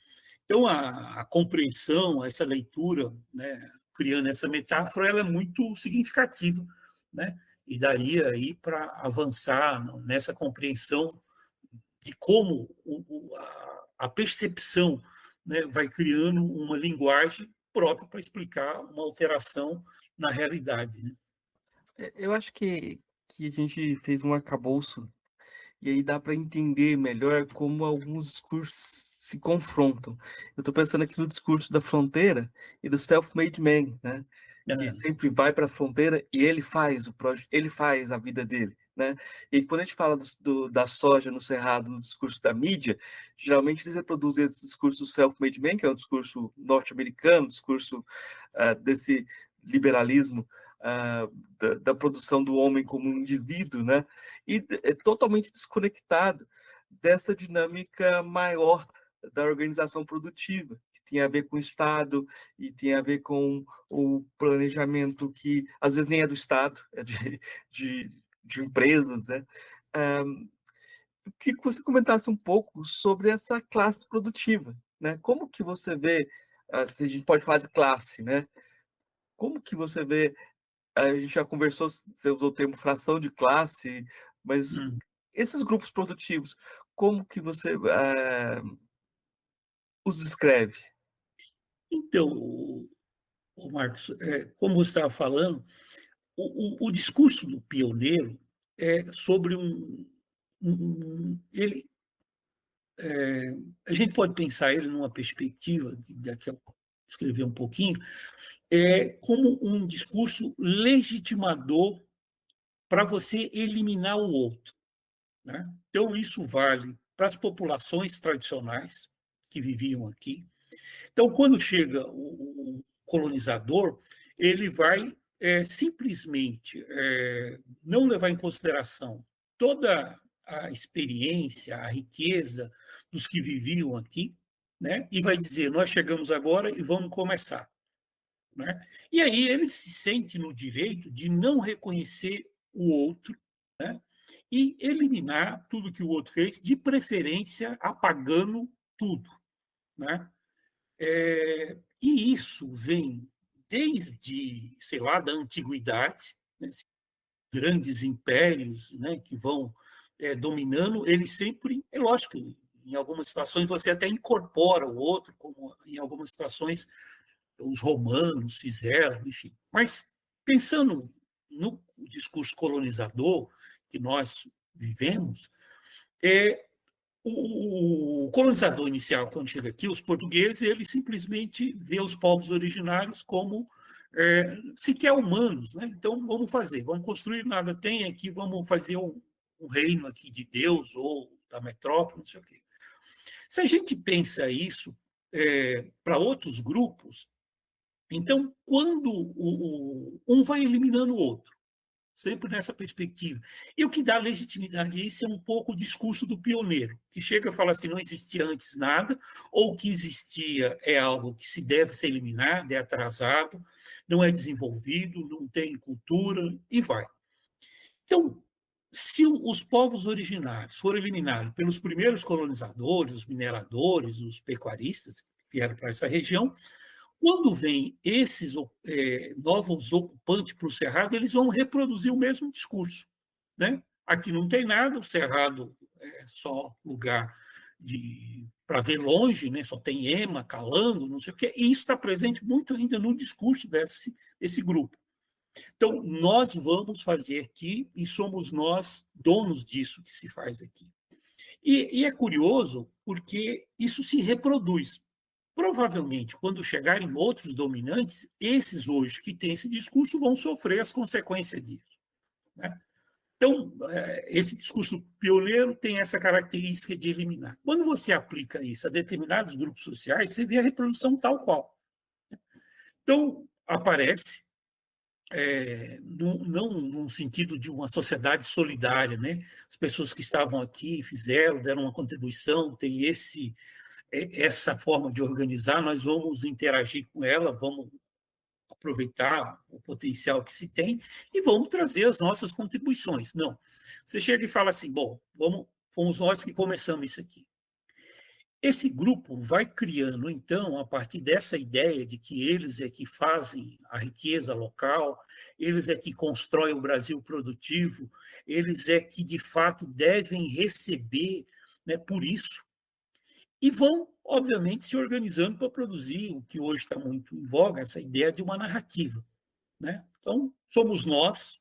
Então, a compreensão, essa leitura, né, criando essa metáfora, ela é muito significativa, né? E daria aí para avançar nessa compreensão de como a percepção, né, vai criando uma linguagem própria para explicar uma alteração na realidade. Né? Eu acho que a gente fez um arcabouço e aí dá para entender melhor como alguns discursos se confrontam. Eu estou pensando aqui no discurso da fronteira e do self-made man, né? Que sempre vai para a fronteira e ele faz o projeto, ele faz a vida dele, né? E quando a gente fala da soja no cerrado, no discurso da mídia, geralmente eles reproduzem esse discurso do self-made man, que é um discurso norte-americano, discurso desse liberalismo da produção do homem como um indivíduo, né? E é totalmente desconectado dessa dinâmica maior da organização produtiva, que tem a ver com o Estado e tem a ver com o planejamento que às vezes nem é do Estado, é de empresas, né? Eu queria que você comentasse um pouco sobre essa classe produtiva, né? Como que você vê, se a gente pode falar de classe, né? Como que você vê, a gente já conversou, você usou o termo fração de classe, mas esses grupos produtivos, como que você os descreve? Então, Marcos, como você estava falando, o discurso do pioneiro é sobre ele, a gente pode pensar ele numa perspectiva, daqui a pouco escrever um pouquinho, como um discurso legitimador para você eliminar o outro. Né? Então, isso vale para as populações tradicionais que viviam aqui. Então, quando chega o colonizador, ele vai simplesmente não levar em consideração toda a experiência, a riqueza dos que viviam aqui, né? E vai dizer: nós chegamos agora e vamos começar. Né? E aí ele se sente no direito de não reconhecer o outro, né? E eliminar tudo que o outro fez, de preferência apagando tudo. Né? E isso vem desde, sei lá, da antiguidade, né? grandes impérios, né, que vão dominando, eles sempre, é lógico, em algumas situações você até incorpora o outro, como em algumas situações os romanos fizeram, enfim. Mas pensando no discurso colonizador que nós vivemos, o colonizador inicial, quando chega aqui, os portugueses, ele simplesmente vê os povos originários como sequer humanos, né? Então, vamos fazer, vamos construir, nada tem aqui, vamos fazer um reino aqui de Deus ou da metrópole, não sei o quê. Se a gente pensa isso para outros grupos, então, quando um vai eliminando o outro, sempre nessa perspectiva. E o que dá legitimidade a isso é um pouco o discurso do pioneiro, que chega a falar assim, não existia antes nada, ou o que existia é algo que se deve ser eliminado, é atrasado, não é desenvolvido, não tem cultura, e vai. Então, se os povos originários foram eliminados pelos primeiros colonizadores, os mineradores, os pecuaristas, que vieram para essa região, quando vêm esses novos ocupantes para o Cerrado, eles vão reproduzir o mesmo discurso. Né? Aqui não tem nada, o Cerrado é só lugar para ver longe, né? Só tem ema, calango, não sei o quê, e isso está presente muito ainda no discurso desse grupo. Então, nós vamos fazer aqui e somos nós donos disso que se faz aqui. E é curioso porque isso se reproduz. Provavelmente, quando chegarem outros dominantes, esses hoje que têm esse discurso vão sofrer as consequências disso. Né? Então, esse discurso pioneiro tem essa característica de eliminar. Quando você aplica isso a determinados grupos sociais, você vê a reprodução tal qual. Então, aparece, não num sentido de uma sociedade solidária, né? As pessoas que estavam aqui fizeram, deram uma contribuição, tem essa forma de organizar, nós vamos interagir com ela, vamos aproveitar o potencial que se tem e vamos trazer as nossas contribuições. Não. Você chega e fala assim, bom, fomos nós que começamos isso aqui. Esse grupo vai criando, então, a partir dessa ideia de que eles é que fazem a riqueza local, eles é que constroem o Brasil produtivo, eles é que, de fato, devem receber, né, por isso. E vão, obviamente, se organizando para produzir o que hoje está muito em voga, essa ideia de uma narrativa. Né? Então, somos nós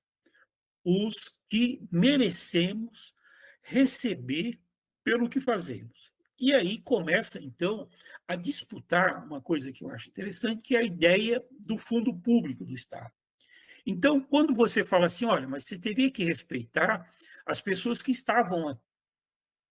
os que merecemos receber pelo que fazemos. E aí começa, então, a disputar uma coisa que eu acho interessante, que é a ideia do fundo público do Estado. Então, quando você fala assim, olha, mas você teria que respeitar as pessoas que estavam aqui.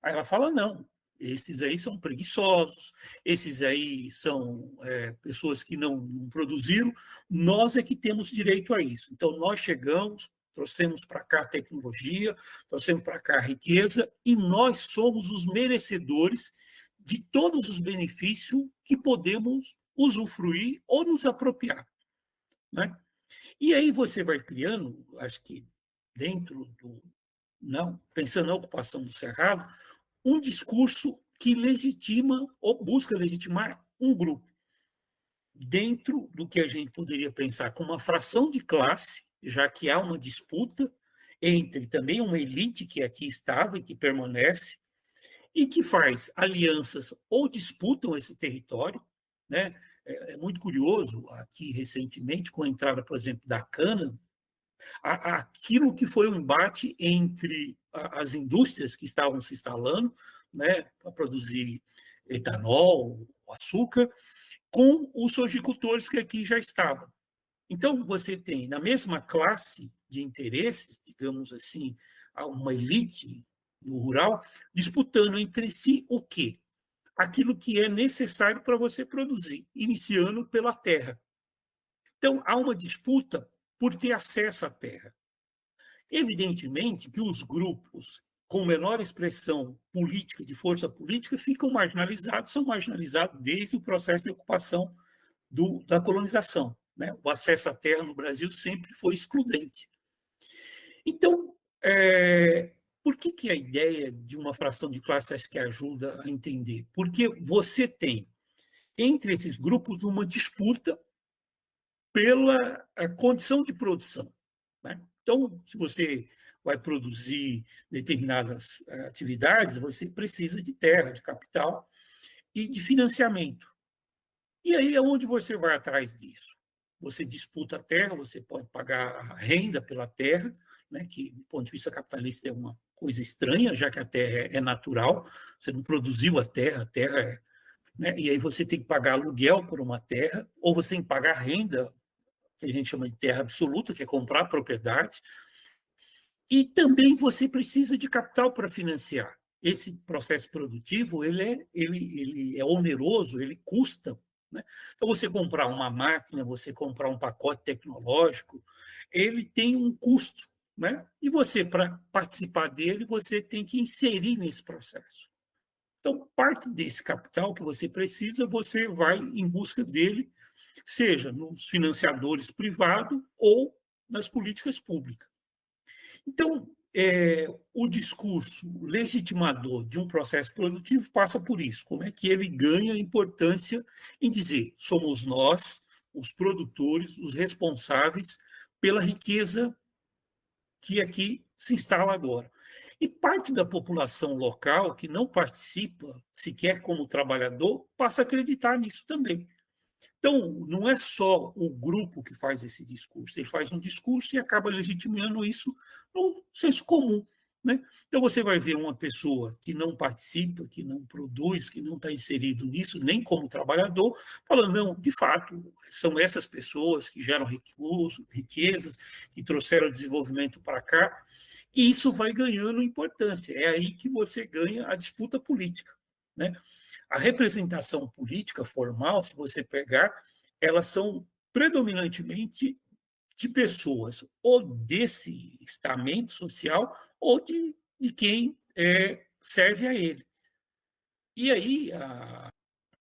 Aí ela fala, não, esses aí são preguiçosos, esses aí são pessoas que não produziram, nós é que temos direito a isso. Então, nós chegamos, trouxemos para cá a tecnologia, trouxemos para cá a riqueza, e nós somos os merecedores de todos os benefícios que podemos usufruir ou nos apropriar. Né? E aí você vai criando, acho que dentro do... Não, pensando na ocupação do Cerrado, um discurso que legitima ou busca legitimar um grupo dentro do que a gente poderia pensar como uma fração de classe, já que há uma disputa entre também uma elite que aqui estava e que permanece e que faz alianças ou disputam esse território, né? É muito curioso aqui recentemente com a entrada, por exemplo, da cana, aquilo que foi um embate entre as indústrias que estavam se instalando, né, para produzir etanol, açúcar, com os sojicultores que aqui já estavam. Então, você tem, na mesma classe de interesses, digamos assim, uma elite no rural, disputando entre si o quê? Aquilo que é necessário para você produzir, iniciando pela terra. Então, há uma disputa por ter acesso à terra. Evidentemente que os grupos com menor expressão política, de força política, ficam marginalizados, são marginalizados desde o processo de ocupação da colonização. Né? O acesso à terra no Brasil sempre foi excludente. Então, por que a ideia de uma fração de classe acho que ajuda a entender? Porque você tem, entre esses grupos, uma disputa pela condição de produção. Né? Então, se você vai produzir determinadas atividades, você precisa de terra, de capital e de financiamento. E aí é onde você vai atrás disso. Você disputa a terra, você pode pagar a renda pela terra, né, que, do ponto de vista capitalista, é uma coisa estranha, já que a terra é natural, você não produziu a terra é. Né, e aí você tem que pagar aluguel por uma terra, ou você tem que pagar renda, que a gente chama de terra absoluta, que é comprar propriedade, e também você precisa de capital para financiar. Esse processo produtivo ele é oneroso, ele custa. Né? Então, você comprar uma máquina, você comprar um pacote tecnológico, ele tem um custo. Né? E você, para participar dele, você tem que inserir nesse processo. Então, parte desse capital que você precisa, você vai em busca dele, seja nos financiadores privados ou nas políticas públicas. Então, o discurso legitimador de um processo produtivo passa por isso. Como é que ele ganha importância em dizer somos nós, os produtores, os responsáveis pela riqueza que aqui se instala agora. E parte da população local que não participa sequer como trabalhador passa a acreditar nisso também. Então, não é só o grupo que faz esse discurso, ele faz um discurso e acaba legitimando isso no senso comum. Né? Então, você vai ver uma pessoa que não participa, que não produz, que não está inserido nisso, nem como trabalhador, falando, não, de fato, são essas pessoas que geram recursos, riquezas, que trouxeram desenvolvimento para cá, e isso vai ganhando importância. É aí que você ganha a disputa política. Né? A representação política formal, se você pegar, elas são predominantemente de pessoas ou desse estamento social ou de quem serve a ele. E aí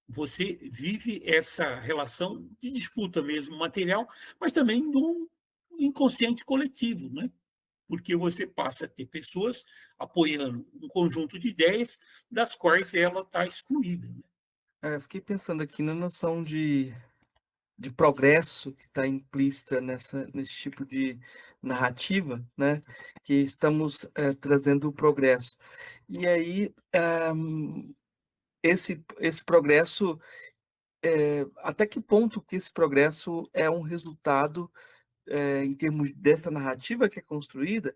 você vive essa relação de disputa mesmo material, mas também no inconsciente coletivo, né? Porque você passa a ter pessoas apoiando um conjunto de ideias das quais ela está excluída. Né? Eu fiquei pensando aqui na noção de progresso que está implícita nesse tipo de narrativa, né? Que estamos trazendo o progresso. E aí, esse progresso, até que ponto que esse progresso é um resultado, em termos dessa narrativa que é construída,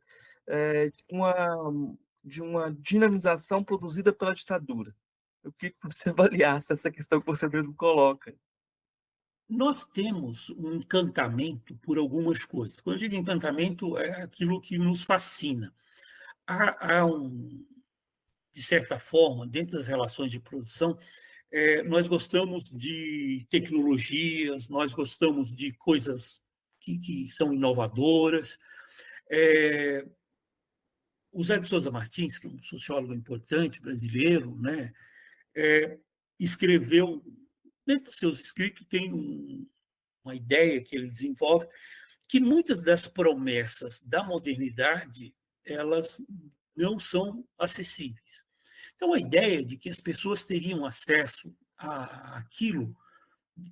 de uma dinamização produzida pela ditadura? Eu queria que você avaliasse essa questão que você mesmo coloca. Nós temos um encantamento por algumas coisas. Quando eu digo encantamento, é aquilo que nos fascina. De certa forma, dentro das relações de produção, nós gostamos de tecnologias, nós gostamos de coisas que são inovadoras. O Zé de Souza Martins, que é um sociólogo importante brasileiro, né, escreveu, dentro dos seus escritos, tem uma ideia que ele desenvolve, que muitas das promessas da modernidade elas não são acessíveis. Então, a ideia de que as pessoas teriam acesso àquilo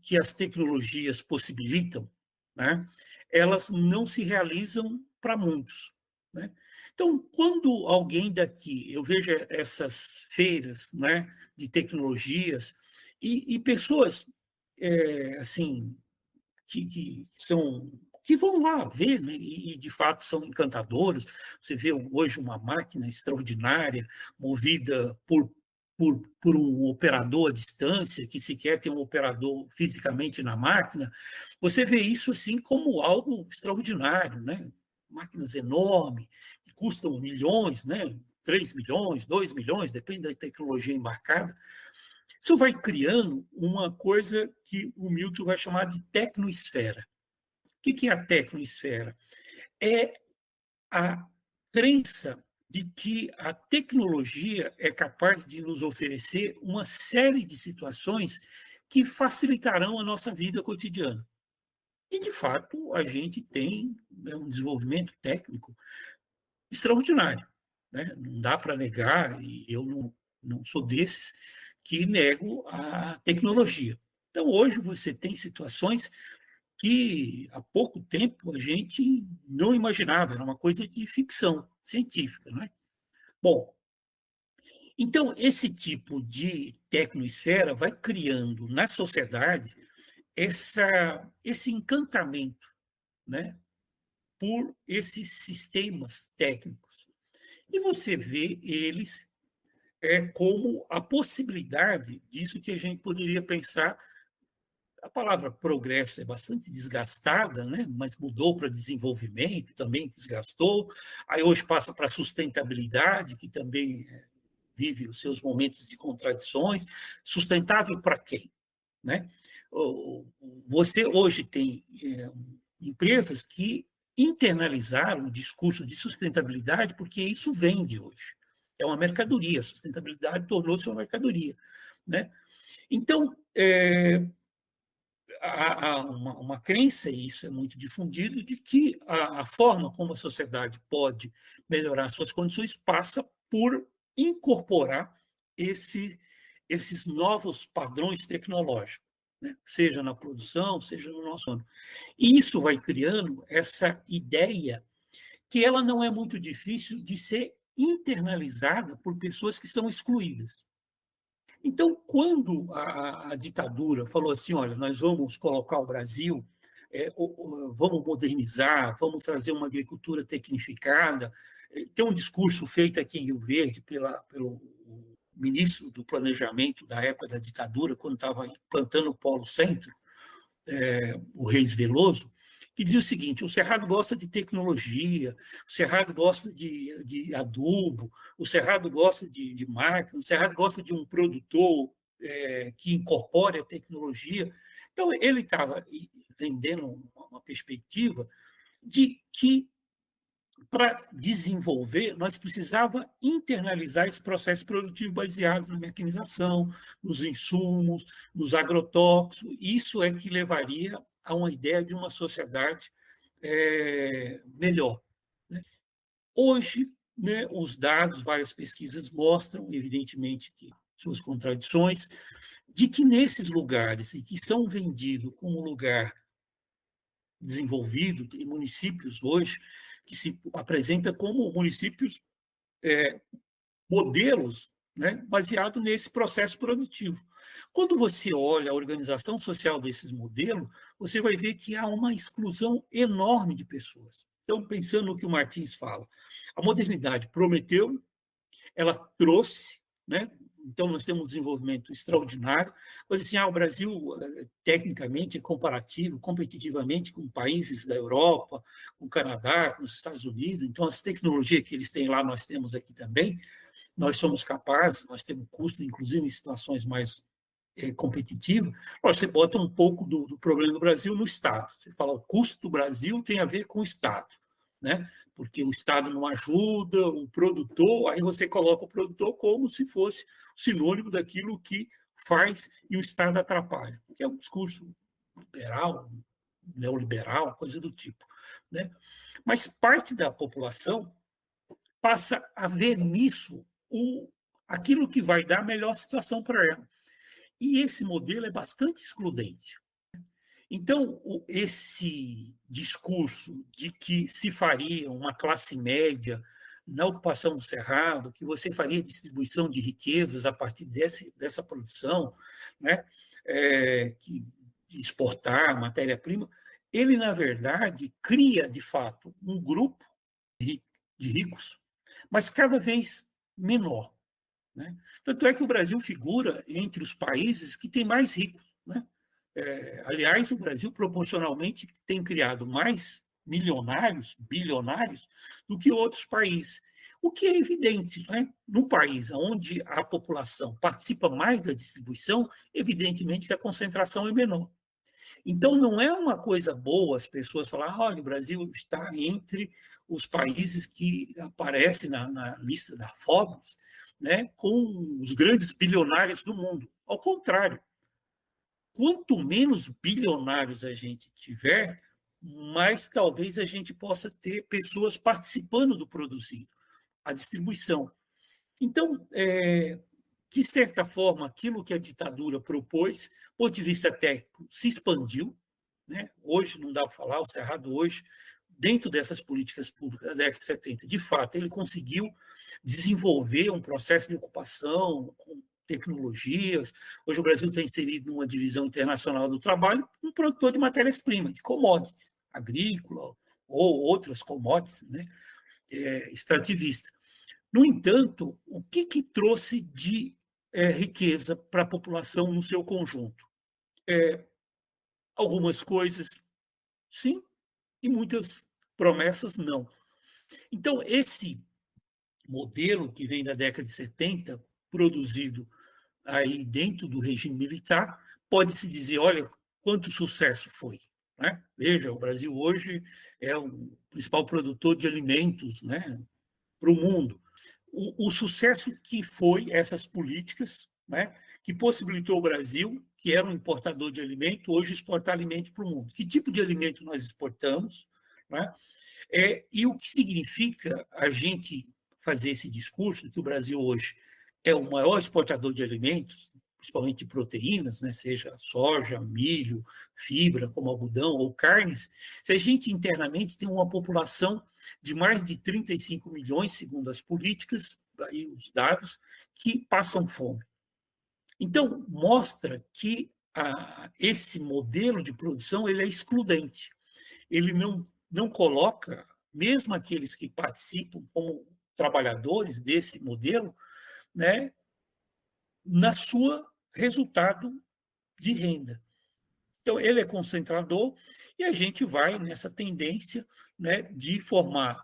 que as tecnologias possibilitam, né, elas não se realizam para muitos. Né? Então, quando alguém daqui, eu vejo essas feiras, né, de tecnologias e pessoas assim que vão lá ver, né, e de fato são encantadoros. Você vê hoje uma máquina extraordinária movida por um operador à distância, que sequer tem um operador fisicamente na máquina. Você vê isso assim como algo extraordinário, né? Máquinas enormes, que custam milhões, né? 3 milhões, 2 milhões, depende da tecnologia embarcada. Isso vai criando uma coisa que o Milton vai chamar de tecnosfera. O que é a tecnosfera? É a crença de que a tecnologia é capaz de nos oferecer uma série de situações que facilitarão a nossa vida cotidiana. E, de fato, a gente tem um desenvolvimento técnico extraordinário. Né? Não dá para negar, e eu não sou desses que nego a tecnologia. Então, hoje, você tem situações que há pouco tempo a gente não imaginava, era uma coisa de ficção científica, né? Bom, então esse tipo de tecnosfera vai criando na sociedade esse encantamento, né, por esses sistemas técnicos. E você vê eles como a possibilidade disso que a gente poderia pensar. A palavra progresso é bastante desgastada, né? Mas mudou para desenvolvimento, também desgastou. Aí hoje passa para sustentabilidade, que também vive os seus momentos de contradições. Sustentável para quem? Né? Você hoje tem empresas que internalizaram o discurso de sustentabilidade porque isso vende hoje. É uma mercadoria, a sustentabilidade tornou-se uma mercadoria. Né? Então, há uma crença, e isso é muito difundido, de que a forma como a sociedade pode melhorar suas condições passa por incorporar esses novos padrões tecnológicos, né? Seja na produção, seja no nosso ano. E isso vai criando essa ideia que ela não é muito difícil de ser internalizada por pessoas que estão excluídas. Então, quando a ditadura falou assim, olha, nós vamos colocar o Brasil, vamos modernizar, vamos trazer uma agricultura tecnificada, tem um discurso feito aqui em Rio Verde pelo ministro do Planejamento da época da ditadura, quando estava plantando o Polo Centro, o Reis Veloso, que dizia o seguinte: o Cerrado gosta de tecnologia, o Cerrado gosta de adubo, o Cerrado gosta de máquina, o Cerrado gosta de um produtor que incorpore a tecnologia. Então, ele estava vendendo uma perspectiva de que, para desenvolver, nós precisava internalizar esse processo produtivo baseado na mecanização, nos insumos, nos agrotóxicos. Isso é que levaria a uma ideia de uma sociedade melhor. Né? Hoje, né, os dados, várias pesquisas mostram, evidentemente, que suas contradições, de que nesses lugares e que são vendidos como lugar desenvolvido, tem municípios hoje que se apresenta como municípios modelos, né, baseado nesse processo produtivo. Quando você olha a organização social desses modelos, você vai ver que há uma exclusão enorme de pessoas. Então, pensando no que o Martins fala, a modernidade prometeu, ela trouxe, né? Então, nós temos um desenvolvimento extraordinário. Mas, assim, o Brasil, tecnicamente, é comparativo, competitivamente, com países da Europa, com o Canadá, com os Estados Unidos. Então, as tecnologias que eles têm lá, nós temos aqui também. Nós somos capazes, nós temos custo, inclusive em situações mais competitivas. Você bota um pouco do problema do Brasil no Estado. Você fala, o custo do Brasil tem a ver com o Estado, né? Porque o Estado não ajuda, o produtor, aí você coloca o produtor como se fosse sinônimo daquilo que faz e o Estado atrapalha, que é um discurso liberal, neoliberal, coisa do tipo. Né? Mas parte da população passa a ver nisso aquilo que vai dar a melhor situação para ela. E esse modelo é bastante excludente. Então, esse discurso de que se faria uma classe média na ocupação do Cerrado, que você faria distribuição de riquezas a partir dessa produção, né, de exportar matéria-prima, ele, na verdade, cria, de fato, um grupo de ricos, mas cada vez menor. Né? Tanto é que o Brasil figura entre os países que têm mais ricos. Né? Aliás, o Brasil proporcionalmente tem criado mais milionários, bilionários, do que outros países. O que é evidente, né? Num país onde a população participa mais da distribuição, evidentemente que a concentração é menor. Então, não é uma coisa boa as pessoas falarem, olha, o Brasil está entre os países que aparecem na lista da Forbes, né, com os grandes bilionários do mundo. Ao contrário, quanto menos bilionários a gente tiver, mais talvez a gente possa ter pessoas participando do produzido, a distribuição. Então, de certa forma, aquilo que a ditadura propôs, do ponto de vista técnico, se expandiu, né? Hoje não dá para falar, o Cerrado hoje, dentro dessas políticas públicas da década de 70, de fato, ele conseguiu desenvolver um processo de ocupação com tecnologias. Hoje o Brasil está inserido numa divisão internacional do trabalho, um produtor de matérias-primas, de commodities, agrícola ou outras commodities, né? Extrativista. No entanto, o que trouxe de riqueza para a população no seu conjunto? Algumas coisas, sim, e muitas promessas, não. Então, esse modelo que vem da década de 70, produzido aí dentro do regime militar, pode-se dizer, olha, quanto sucesso foi. Né? Veja, o Brasil hoje é o principal produtor de alimentos, né, para o mundo. O sucesso que foi essas políticas, né, que possibilitou o Brasil, que era um importador de alimento, hoje exportar alimento para o mundo. Que tipo de alimento nós exportamos? Né? E o que significa a gente fazer esse discurso que o Brasil hoje é o maior exportador de alimentos, principalmente de proteínas, né, seja soja, milho, fibra, como algodão ou carnes, se a gente internamente tem uma população de mais de 35 milhões, segundo as políticas, aí os dados, que passam fome. Então, mostra que esse modelo de produção ele é excludente. Ele não coloca, mesmo aqueles que participam como trabalhadores desse modelo, né, na sua resultado de renda. Então, ele é concentrador e a gente vai nessa tendência, né, de formar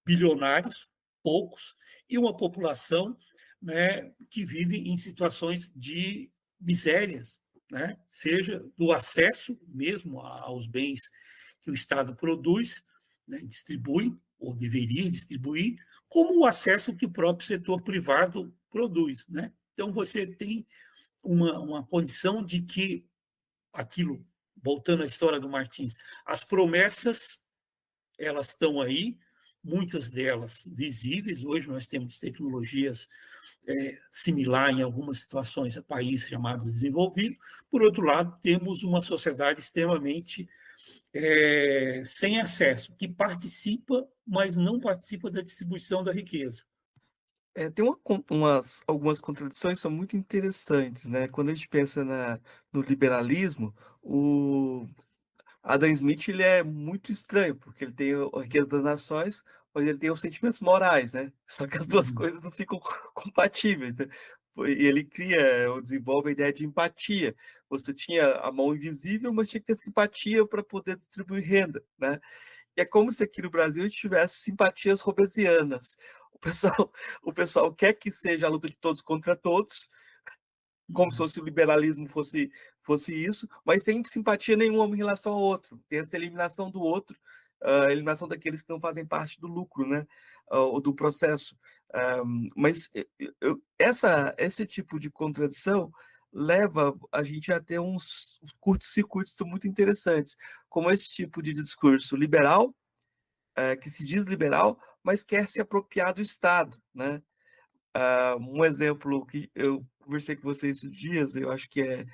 bilionários, poucos, e uma população, né, que vive em situações de misérias, né, seja do acesso mesmo aos bens que o Estado produz, né, distribui, ou deveria distribuir, como o acesso que o próprio setor privado produz. Né? Então, você tem uma condição de que aquilo, voltando à história do Martins, as promessas, elas estão aí, muitas delas visíveis. Hoje nós temos tecnologias similar em algumas situações a países chamados desenvolvidos. Por outro lado, temos uma sociedade extremamente sem acesso, que participa, mas não participa da distribuição da riqueza. Tem algumas contradições que são muito interessantes, né? Quando a gente pensa no liberalismo, o Adam Smith ele é muito estranho, porque ele tem a riqueza das nações, mas ele tem os sentimentos morais, né? Só que as duas coisas não ficam compatíveis, né? E ele cria ou desenvolve a ideia de empatia. Você tinha a mão invisível, mas tinha que ter simpatia para poder distribuir renda, né? E é como se aqui no Brasil a gente tivesse simpatias robesianas. O pessoal quer que seja a luta de todos contra todos, como se fosse o liberalismo fosse isso, mas sem simpatia nenhuma em relação ao outro. Tem essa eliminação do outro, a eliminação daqueles que não fazem parte do lucro, né? Ou do processo. Mas esse tipo de contradição leva a gente a ter uns curtos-circuitos muito interessantes, como esse tipo de discurso liberal, que se diz liberal, mas quer se apropriar do Estado, né? Um exemplo que eu conversei com você esses dias, eu acho que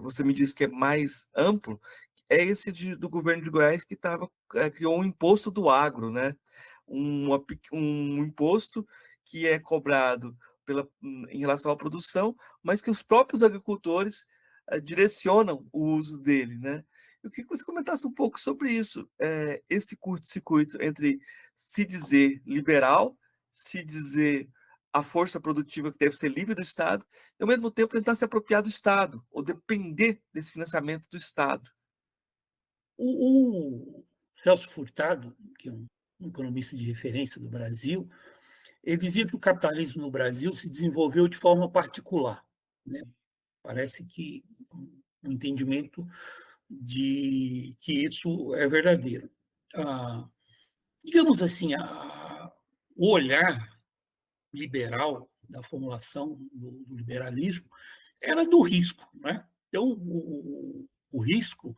você me disse que é mais amplo, é esse do governo de Goiás que criou um imposto do agro, né? Um imposto que é cobrado em relação à produção, mas que os próprios agricultores direcionam o uso dele, né? Eu queria que você comentasse um pouco sobre isso, esse curto-circuito entre se dizer liberal, se dizer a força produtiva que deve ser livre do Estado, e ao mesmo tempo tentar se apropriar do Estado, ou depender desse financiamento do Estado. O Celso Furtado, que é um economista de referência do Brasil, ele dizia que o capitalismo no Brasil se desenvolveu de forma particular. Né? Parece que um entendimento de que isso é verdadeiro. Digamos assim, o olhar liberal da formulação do liberalismo era do risco. Né? Então, o risco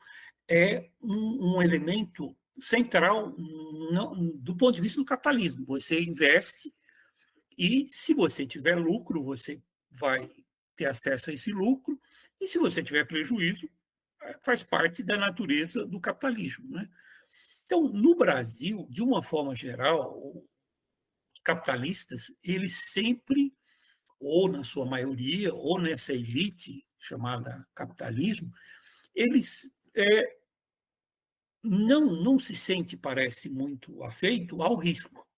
é um elemento central do ponto de vista do capitalismo. Você investe e, se você tiver lucro, você vai ter acesso a esse lucro, e se você tiver prejuízo, faz parte da natureza do capitalismo, né? Então, no Brasil, de uma forma geral, os capitalistas, eles sempre, ou na sua maioria, ou nessa elite chamada capitalismo, eles não se sente, parece, muito afeito ao risco.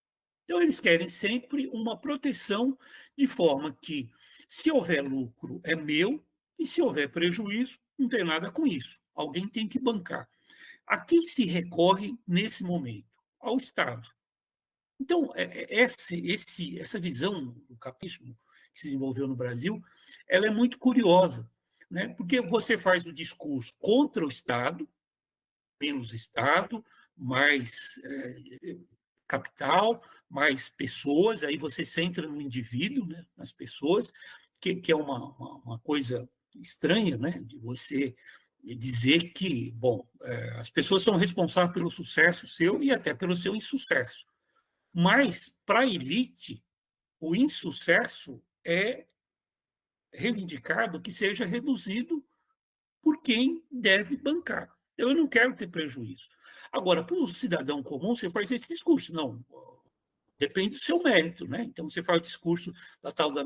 Então, eles querem sempre uma proteção de forma que, se houver lucro, é meu, e se houver prejuízo, não tem nada com isso. Alguém tem que bancar. A quem se recorre nesse momento? Ao Estado. Então, essa visão do capitalismo que se desenvolveu no Brasil, ela é muito curiosa, né? Porque você faz o discurso contra o Estado, menos Estado, mais capital, mais pessoas, aí você centra no indivíduo, né, nas pessoas, que é uma coisa estranha, né, de você dizer que, bom, as pessoas são responsáveis pelo sucesso seu e até pelo seu insucesso. Mas, para a elite, o insucesso é reivindicado que seja reduzido por quem deve bancar. Eu não quero ter prejuízo. Agora, para o cidadão comum, você faz esse discurso. Não, depende do seu mérito, né? Então, você faz o discurso da tal da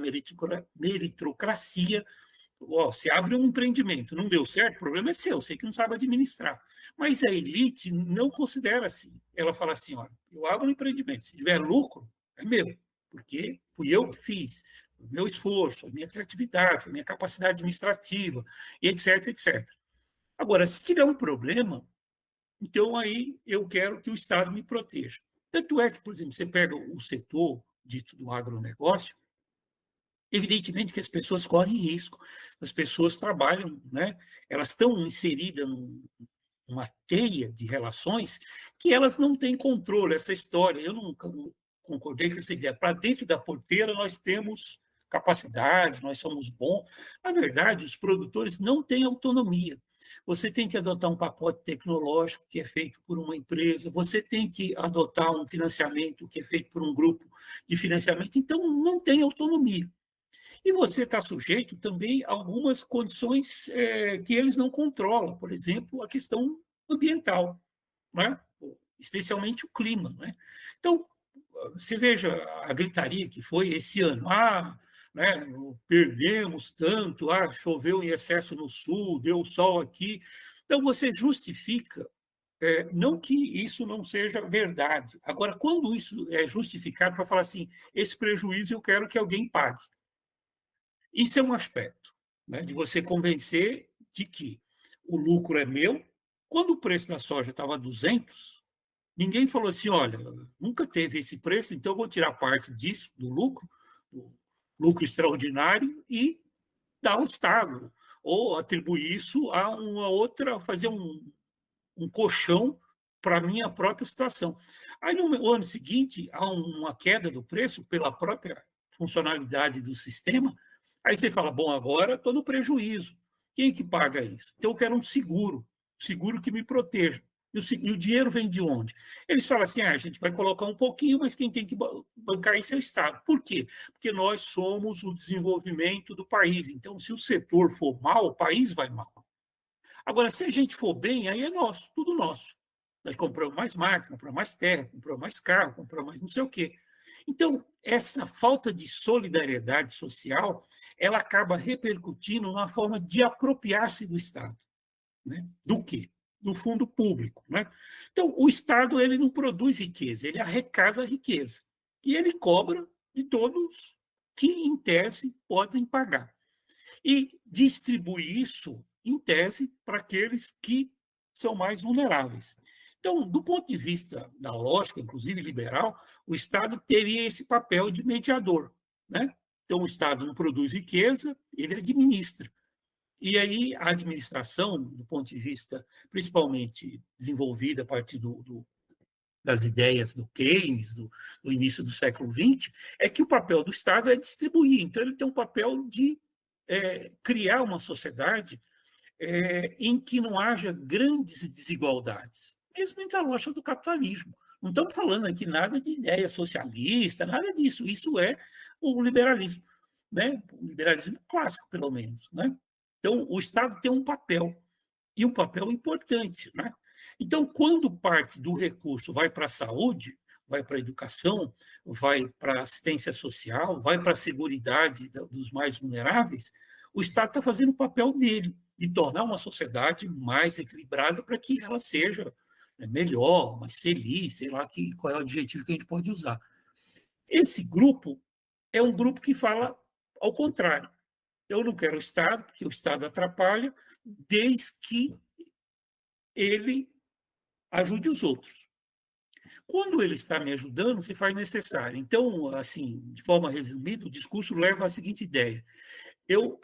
meritocracia. Você abre um empreendimento, não deu certo, o problema é seu, você que não sabe administrar. Mas a elite não considera assim. Ela fala assim, olha, eu abro um empreendimento, se tiver lucro, é meu, porque fui eu que fiz, o meu esforço, a minha criatividade, a minha capacidade administrativa, etc, etc. Agora, se tiver um problema, então aí eu quero que o Estado me proteja. Tanto é que, por exemplo, você pega o setor dito do agronegócio, evidentemente que as pessoas correm risco, as pessoas trabalham, né? Elas estão inseridas numa teia de relações que elas não têm controle, essa história. Eu nunca concordei com essa ideia. Para dentro da porteira nós temos capacidade, nós somos bons. Na verdade, os produtores não têm autonomia. Você tem que adotar um pacote tecnológico que é feito por uma empresa, você tem que adotar um financiamento que é feito por um grupo de financiamento, então não tem autonomia. E você está sujeito também a algumas condições que eles não controlam, por exemplo, a questão ambiental, né? Especialmente o clima. Né? Então, você veja a gritaria que foi esse ano. Né, perdemos tanto, choveu em excesso no sul, deu sol aqui. Então, você justifica, não que isso não seja verdade. Agora, quando isso é justificado para falar assim, esse prejuízo eu quero que alguém pague. Isso é um aspecto, né, de você convencer de que o lucro é meu. Quando o preço da soja estava 200, ninguém falou assim, olha, nunca teve esse preço, então eu vou tirar parte disso, do lucro extraordinário, e dar ao Estado, ou atribuir isso a uma outra, fazer um colchão para a minha própria situação. Aí, no ano seguinte, há uma queda do preço pela própria funcionalidade do sistema. Aí você fala, bom, agora estou no prejuízo. Quem que paga isso? Então, eu quero um seguro que me proteja. E o dinheiro vem de onde? Eles falam assim, a gente vai colocar um pouquinho, mas quem tem que bancar isso é o Estado. Por quê? Porque nós somos o desenvolvimento do país. Então, se o setor for mal, o país vai mal. Agora, se a gente for bem, aí é nosso, tudo nosso. Nós compramos mais máquina, compramos mais terra, compramos mais carro, compramos mais não sei o quê. Então, essa falta de solidariedade social, ela acaba repercutindo na forma de apropriar-se do Estado. Né? Do quê? Do fundo público. Né? Então, o Estado ele não produz riqueza, ele arrecada riqueza. E ele cobra de todos que, em tese, podem pagar. E distribui isso, em tese, para aqueles que são mais vulneráveis. Então, do ponto de vista da lógica, inclusive liberal, o Estado teria esse papel de mediador. Né? Então, o Estado não produz riqueza, ele administra. E aí, a administração, do ponto de vista principalmente desenvolvida a partir das ideias do Keynes, do início do século XX, é que o papel do Estado é distribuir. Então, ele tem um papel de criar uma sociedade em que não haja grandes desigualdades, mesmo entre a lógica do capitalismo. Não estamos falando aqui nada de ideia socialista, nada disso. Isso é o liberalismo, né? O liberalismo clássico, pelo menos. Né? Então, o Estado tem um papel. e um papel importante, né? Então, quando parte do recurso vai para a saúde, vai para a educação, vai para a assistência social, vai para a seguridade dos mais vulneráveis, o Estado está fazendo o papel dele, de tornar uma sociedade mais equilibrada para que ela seja, né, melhor, mais feliz, sei lá qual é o adjetivo que a gente pode usar. Esse grupo é um grupo que fala ao contrário. Eu não quero o Estado, porque o Estado atrapalha, desde que ele ajude os outros. Quando ele está me ajudando, se faz necessário. Então, assim, de forma resumida, o discurso leva à seguinte ideia: eu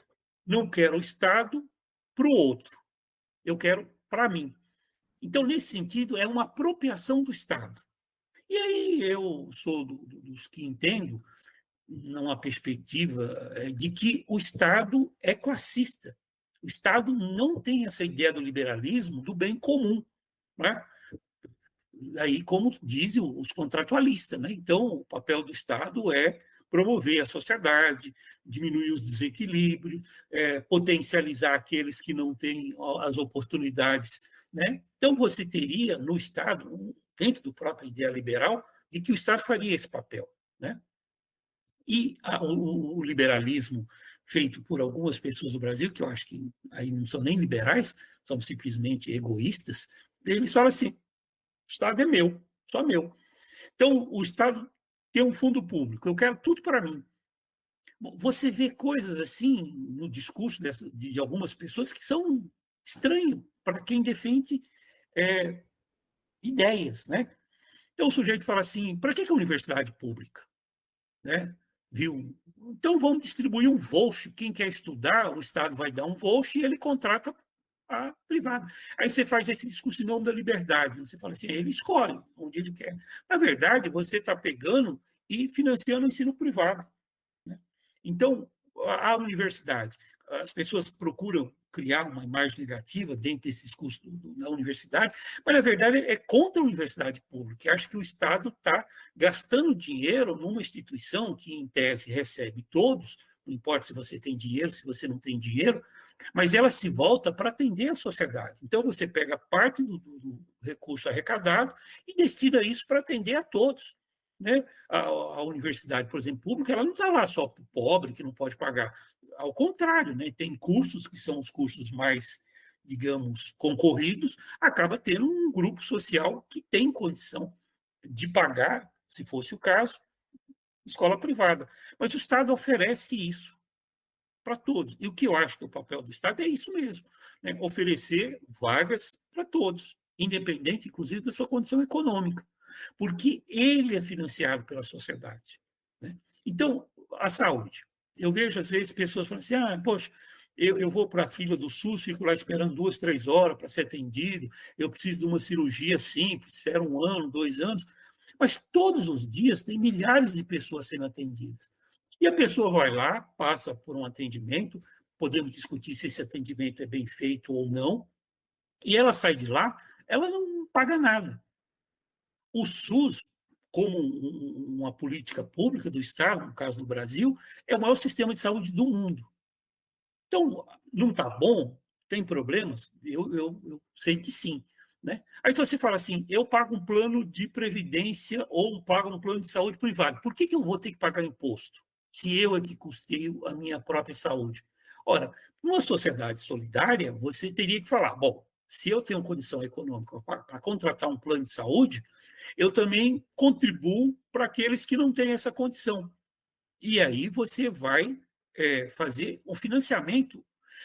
não quero o Estado para o outro, eu quero para mim. Então, nesse sentido, é uma apropriação do Estado. E aí eu sou dos que entendo, numa perspectiva de que o Estado é classista. O Estado não tem essa ideia do liberalismo do bem comum, né? Aí, como dizem os contratualistas, né? Então, o papel do Estado é promover a sociedade, diminuir os desequilíbrios, potencializar aqueles que não têm as oportunidades, né? Então, você teria no Estado, dentro do próprio ideia liberal, de que o Estado faria esse papel, né? E o liberalismo feito por algumas pessoas do Brasil, que eu acho que aí não são nem liberais, são simplesmente egoístas, eles falam assim: o Estado é meu, só meu. Então, o Estado tem um fundo público, eu quero tudo para mim. Você vê coisas assim no discurso de algumas pessoas que são estranhas para quem defende ideias, né? Então, o sujeito fala assim: para que a universidade pública? Né? Viu? Então, vamos distribuir um voucher. Quem quer estudar, o Estado vai dar um voucher e ele contrata a privada. Aí você faz esse discurso em nome da liberdade. Você fala assim, ele escolhe onde ele quer. Na verdade, você está pegando e financiando o ensino privado, né? Então, a universidade, as pessoas procuram criar uma imagem negativa dentro desse discurso da universidade, mas, na verdade, é contra a universidade pública. Acho que o Estado está gastando dinheiro numa instituição que, em tese, recebe todos, não importa se você tem dinheiro, se você não tem dinheiro, mas ela se volta para atender a sociedade. Então, você pega parte do recurso arrecadado e destina isso para atender a todos, né? A universidade, por exemplo, pública, ela não está lá só para o pobre, que não pode pagar. Ao contrário, né? Tem cursos que são os cursos mais, digamos, concorridos, acaba tendo um grupo social que tem condição de pagar, se fosse o caso, escola privada. Mas o Estado oferece isso para todos. E o que eu acho que o papel do Estado é isso mesmo, né? Oferecer vagas para todos, independente, inclusive, da sua condição econômica, porque ele é financiado pela sociedade, né? Então, a saúde. Eu vejo, às vezes, pessoas falando assim, poxa, eu vou para a fila do SUS, fico lá esperando 2, 3 horas para ser atendido, eu preciso de uma cirurgia simples, espero 1 ano, 2 anos, mas todos os dias tem milhares de pessoas sendo atendidas. E a pessoa vai lá, passa por um atendimento, podemos discutir se esse atendimento é bem feito ou não, e ela sai de lá, ela não paga nada. O SUS, como uma política pública do Estado, no caso do Brasil, é o maior sistema de saúde do mundo. Então, não está bom? Tem problemas? Eu sei que sim. Né? Aí então você fala assim, eu pago um plano de previdência ou pago um plano de saúde privado. Por que eu vou ter que pagar imposto se eu é que custeio a minha própria saúde? Ora, numa sociedade solidária, você teria que falar, bom, se eu tenho condição econômica para contratar um plano de saúde, eu também contribuo para aqueles que não têm essa condição. E aí você vai fazer o financiamento.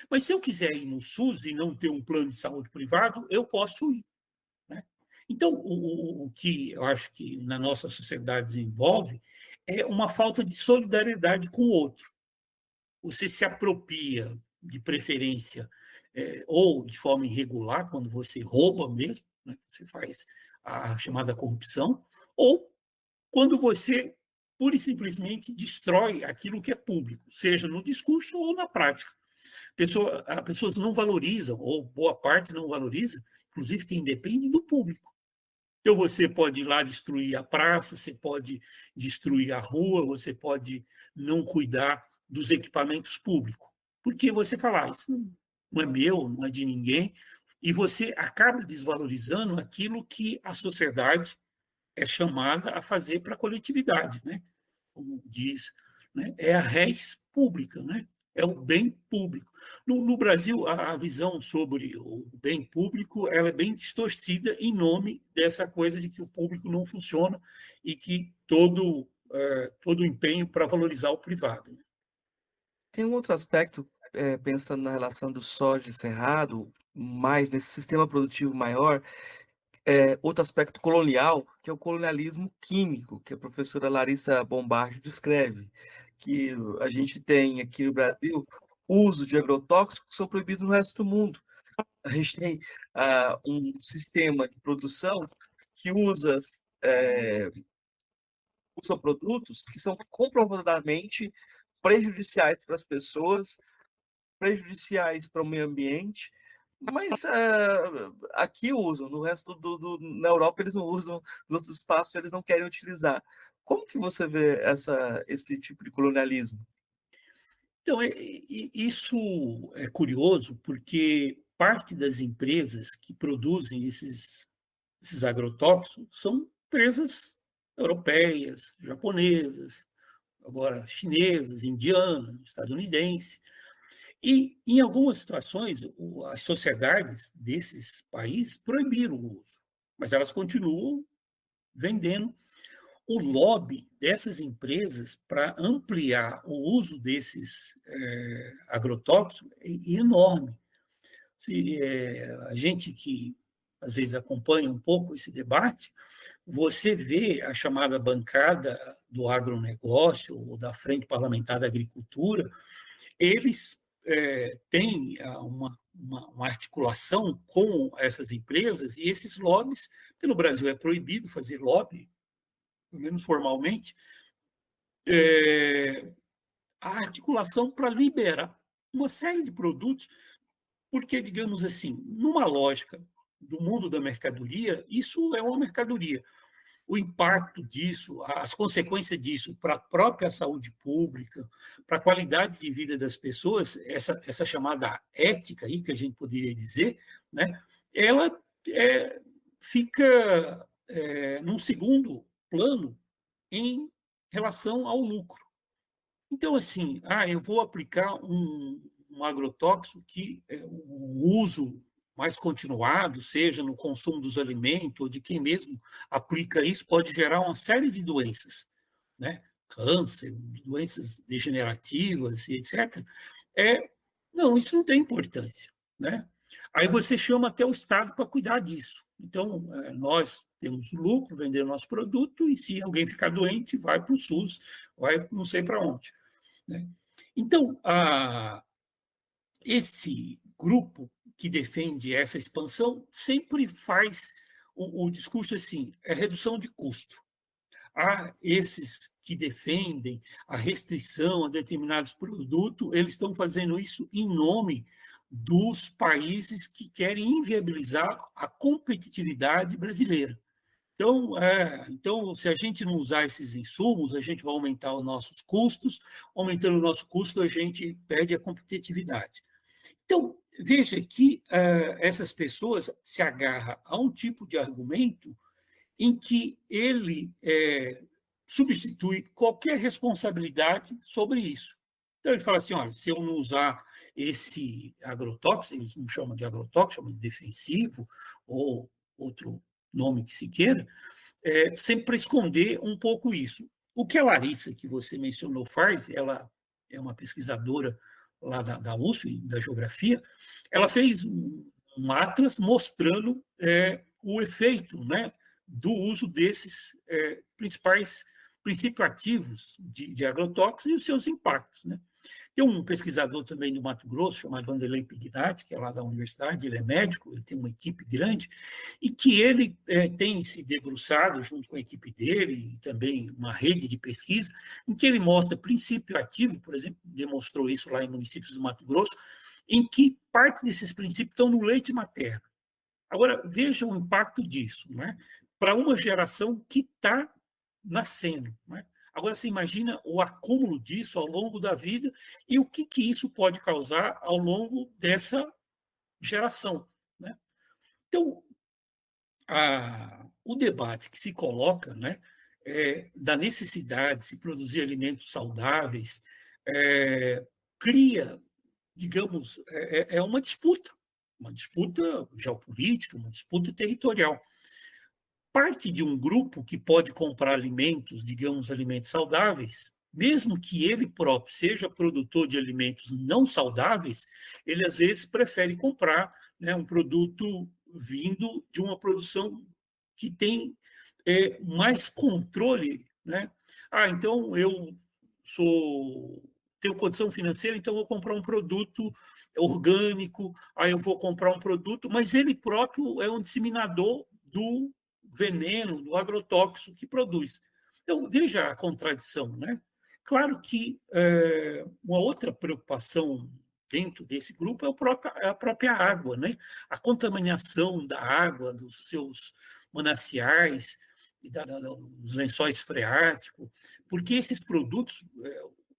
Mas se eu quiser ir no SUS e não ter um plano de saúde privado, eu posso ir, né? Então, o que eu acho que na nossa sociedade desenvolve é uma falta de solidariedade com o outro. Você se apropria, de preferência, ou de forma irregular, quando você rouba mesmo, né? Você faz a chamada corrupção, ou quando você pura e simplesmente destrói aquilo que é público, seja no discurso ou na prática. As pessoas não valorizam, ou boa parte não valoriza, inclusive quem depende do público. Então, você pode ir lá destruir a praça, você pode destruir a rua, você pode não cuidar dos equipamentos públicos. Porque você fala, isso não é meu, não é de ninguém, e você acaba desvalorizando aquilo que a sociedade é chamada a fazer para a coletividade, né? Como diz, né? É a res pública, né? É o bem público. No Brasil, a visão sobre o bem público ela é bem distorcida em nome dessa coisa de que o público não funciona e que todo empenho para valorizar o privado. Né? Tem um outro aspecto, pensando na relação do soja e cerrado, mais nesse sistema produtivo maior, outro aspecto colonial, que é o colonialismo químico, que a professora Larissa Bombardi descreve, que a gente tem aqui no Brasil uso de agrotóxicos que são proibidos no resto do mundo. A gente tem um sistema de produção que usa produtos que são comprovadamente prejudiciais para as pessoas, prejudiciais para o meio ambiente, mas aqui usam, no resto na Europa eles não usam, nos outros espaços eles não querem utilizar. Como que você vê esse tipo de colonialismo? Então, isso é curioso, porque parte das empresas que produzem esses agrotóxicos são empresas europeias, japonesas, agora chinesas, indianas, estadunidenses. E, em algumas situações, as sociedades desses países proibiram o uso, mas elas continuam vendendo. O lobby dessas empresas para ampliar o uso desses agrotóxicos é enorme. A gente que às vezes acompanha um pouco esse debate, você vê a chamada bancada do agronegócio ou da Frente Parlamentar da Agricultura, eles têm uma articulação com essas empresas e esses lobbies, que no Brasil é proibido fazer lobby, pelo menos formalmente, a articulação para liberar uma série de produtos, porque, digamos assim, numa lógica do mundo da mercadoria, isso é uma mercadoria. O impacto disso, as consequências disso para a própria saúde pública, para a qualidade de vida das pessoas, essa chamada ética aí que a gente poderia dizer, né, ela fica num segundo plano em relação ao lucro. Então, assim, eu vou aplicar um agrotóxico que o uso mais continuado, seja no consumo dos alimentos, ou de quem mesmo aplica isso, pode gerar uma série de doenças, né? Câncer, doenças degenerativas, etc. Não, isso não tem importância, né? Aí você chama até o Estado para cuidar disso. Então, nós temos lucro vendendo nosso produto e se alguém ficar doente, vai para o SUS, vai não sei para onde. Né? Então, esse grupo que defende essa expansão sempre faz o discurso assim, é redução de custo. Há esses que defendem a restrição a determinados produtos, eles estão fazendo isso em nome dos países que querem inviabilizar a competitividade brasileira. Então, se a gente não usar esses insumos, a gente vai aumentar os nossos custos, aumentando o nosso custo, a gente perde a competitividade. Então, veja que essas pessoas se agarram a um tipo de argumento em que ele substitui qualquer responsabilidade sobre isso. Então, ele fala assim, olha, se eu não usar esse agrotóxico, eles não chamam de agrotóxico, chamam de defensivo, ou outro nome que se queira, sempre para esconder um pouco isso. O que a Larissa, que você mencionou, faz, ela é uma pesquisadora lá da USP, da geografia, ela fez um atlas mostrando o efeito, né, do uso desses principais princípios ativos de agrotóxicos e os seus impactos. Né? Tem um pesquisador também do Mato Grosso, chamado Vanderlei Pignatti, que é lá da universidade, ele é médico, ele tem uma equipe grande, e que ele tem se debruçado junto com a equipe dele, e também uma rede de pesquisa, em que ele mostra princípio ativo, por exemplo, demonstrou isso lá em municípios do Mato Grosso, em que parte desses princípios estão no leite materno. Agora, veja o impacto disso, né? Para uma geração que está nascendo. Né? Agora, você imagina o acúmulo disso ao longo da vida e o que isso pode causar ao longo dessa geração. Né? Então, o debate que se coloca, né, da necessidade de se produzir alimentos saudáveis, cria, digamos, uma disputa geopolítica, uma disputa territorial. Parte de um grupo que pode comprar alimentos, digamos, alimentos saudáveis, mesmo que ele próprio seja produtor de alimentos não saudáveis, ele às vezes prefere comprar, né, um produto vindo de uma produção que tem mais controle, né? Então eu sou tenho condição financeira, então vou comprar um produto orgânico, aí eu vou comprar um produto, mas ele próprio é um disseminador do veneno, do agrotóxico que produz. Então, veja a contradição, né? Claro que uma outra preocupação dentro desse grupo é a própria água, né? A contaminação da água, dos seus mananciais, dos lençóis freáticos, porque esses produtos.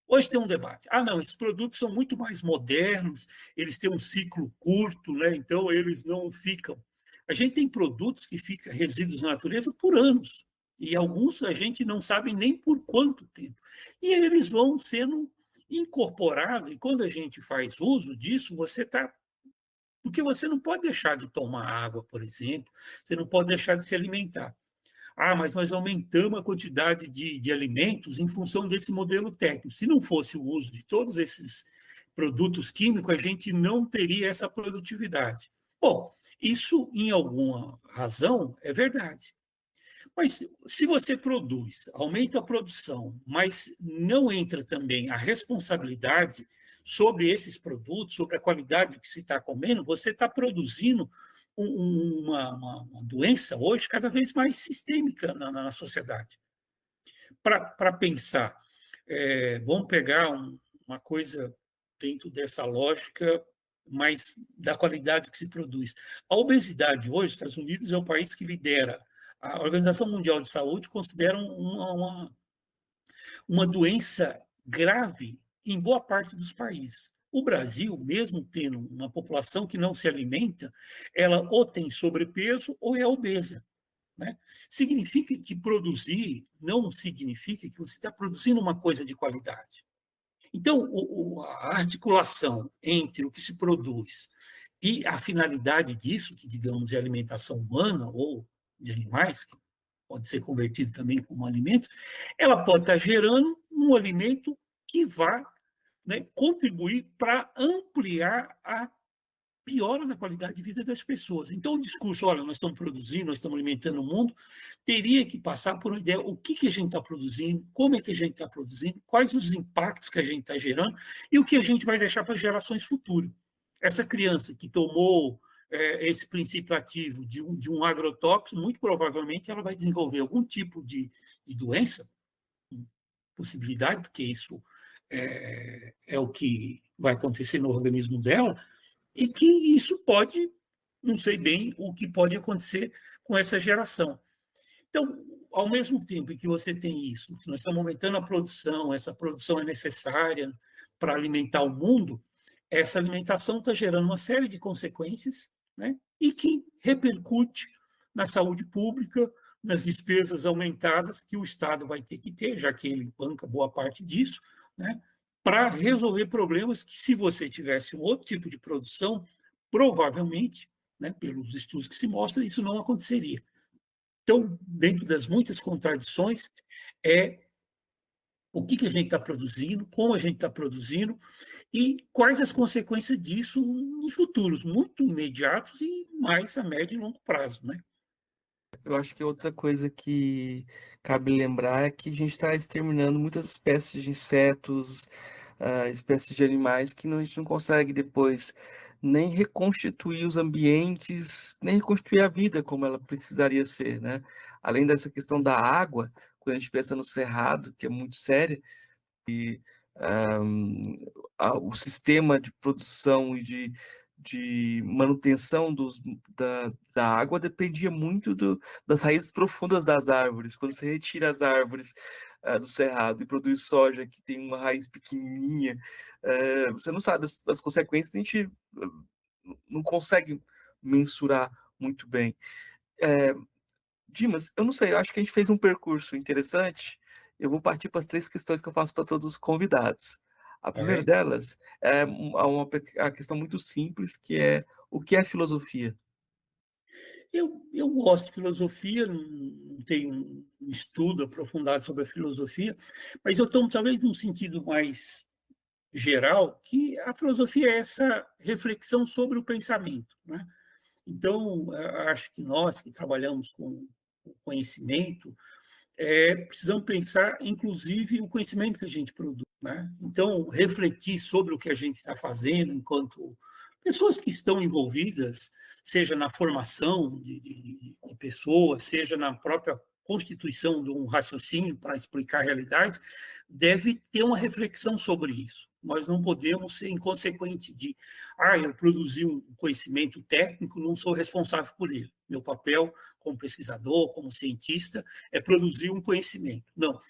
Hoje tem um debate. Não, esses produtos são muito mais modernos, eles têm um ciclo curto, né? Então eles não ficam. A gente tem produtos que ficam resíduos na natureza por anos, e alguns a gente não sabe nem por quanto tempo. E eles vão sendo incorporados, e quando a gente faz uso disso, você está. Porque você não pode deixar de tomar água, por exemplo, você não pode deixar de se alimentar. Mas nós aumentamos a quantidade de alimentos em função desse modelo técnico. Se não fosse o uso de todos esses produtos químicos, a gente não teria essa produtividade. Bom, isso, em alguma razão, é verdade. Mas se você produz, aumenta a produção, mas não entra também a responsabilidade sobre esses produtos, sobre a qualidade que se está comendo, você está produzindo uma doença hoje cada vez mais sistêmica na sociedade. Para pensar, vamos pegar uma coisa dentro dessa lógica, mas da qualidade que se produz. A obesidade hoje, os Estados Unidos é o país que lidera. A Organização Mundial de Saúde considera uma doença grave em boa parte dos países. O Brasil, mesmo tendo uma população que não se alimenta, ela ou tem sobrepeso ou é obesa. Né? Significa que produzir não significa que você está produzindo uma coisa de qualidade. Então, a articulação entre o que se produz e a finalidade disso, que, digamos, é alimentação humana ou de animais, que pode ser convertido também como alimento, ela pode estar gerando um alimento que vai, né, contribuir para ampliar a piora na qualidade de vida das pessoas. Então, o discurso, olha, nós estamos produzindo, nós estamos alimentando o mundo, teria que passar por uma ideia, o que a gente está produzindo, como é que a gente está produzindo, quais os impactos que a gente está gerando e o que a gente vai deixar para gerações futuras. Essa criança que tomou esse princípio ativo de um agrotóxico, muito provavelmente ela vai desenvolver algum tipo de doença, possibilidade, porque isso é o que vai acontecer no organismo dela, e que isso pode, não sei bem o que pode acontecer com essa geração. Então, ao mesmo tempo em que você tem isso, que nós estamos aumentando a produção, essa produção é necessária para alimentar o mundo, essa alimentação está gerando uma série de consequências, né, e que repercute na saúde pública, nas despesas aumentadas que o Estado vai ter que ter, já que ele banca boa parte disso, né, para resolver problemas que, se você tivesse um outro tipo de produção, provavelmente, né, pelos estudos que se mostram, isso não aconteceria. Então, dentro das muitas contradições, o que a gente está produzindo, como a gente está produzindo e quais as consequências disso nos futuros, muito imediatos e mais a médio e longo prazo, né? Eu acho que outra coisa que cabe lembrar é que a gente está exterminando muitas espécies de insetos, espécies de animais que a gente não consegue depois nem reconstituir os ambientes, nem reconstituir a vida como ela precisaria ser, né? Além dessa questão da água, quando a gente pensa no cerrado, que é muito séria, o sistema de produção e de manutenção da água dependia muito das raízes profundas das árvores. Quando você retira as árvores do cerrado e produz soja que tem uma raiz pequenininha, você não sabe as consequências, a gente não consegue mensurar Muito bem. Eh, Dimas, eu não sei, eu acho que a gente fez um percurso interessante. Eu vou partir para as 3 questões que eu faço para todos os convidados. A primeira Ok? delas é a questão muito simples, que é: o que é filosofia? Eu gosto de filosofia, não tenho um estudo aprofundado sobre a filosofia, mas eu tomo talvez num sentido mais geral, que a filosofia é essa reflexão sobre o pensamento, né? Então, acho que nós que trabalhamos com o conhecimento, precisamos pensar, inclusive, o conhecimento que a gente produz, né? Então, refletir sobre o que a gente está fazendo enquanto pessoas que estão envolvidas, seja na formação de pessoas, seja na própria constituição de um raciocínio para explicar a realidade, deve ter uma reflexão sobre isso. Nós não podemos ser inconsequente de, eu produzi um conhecimento técnico, não sou responsável por ele. Meu papel como pesquisador, como cientista, é produzir um conhecimento. Não.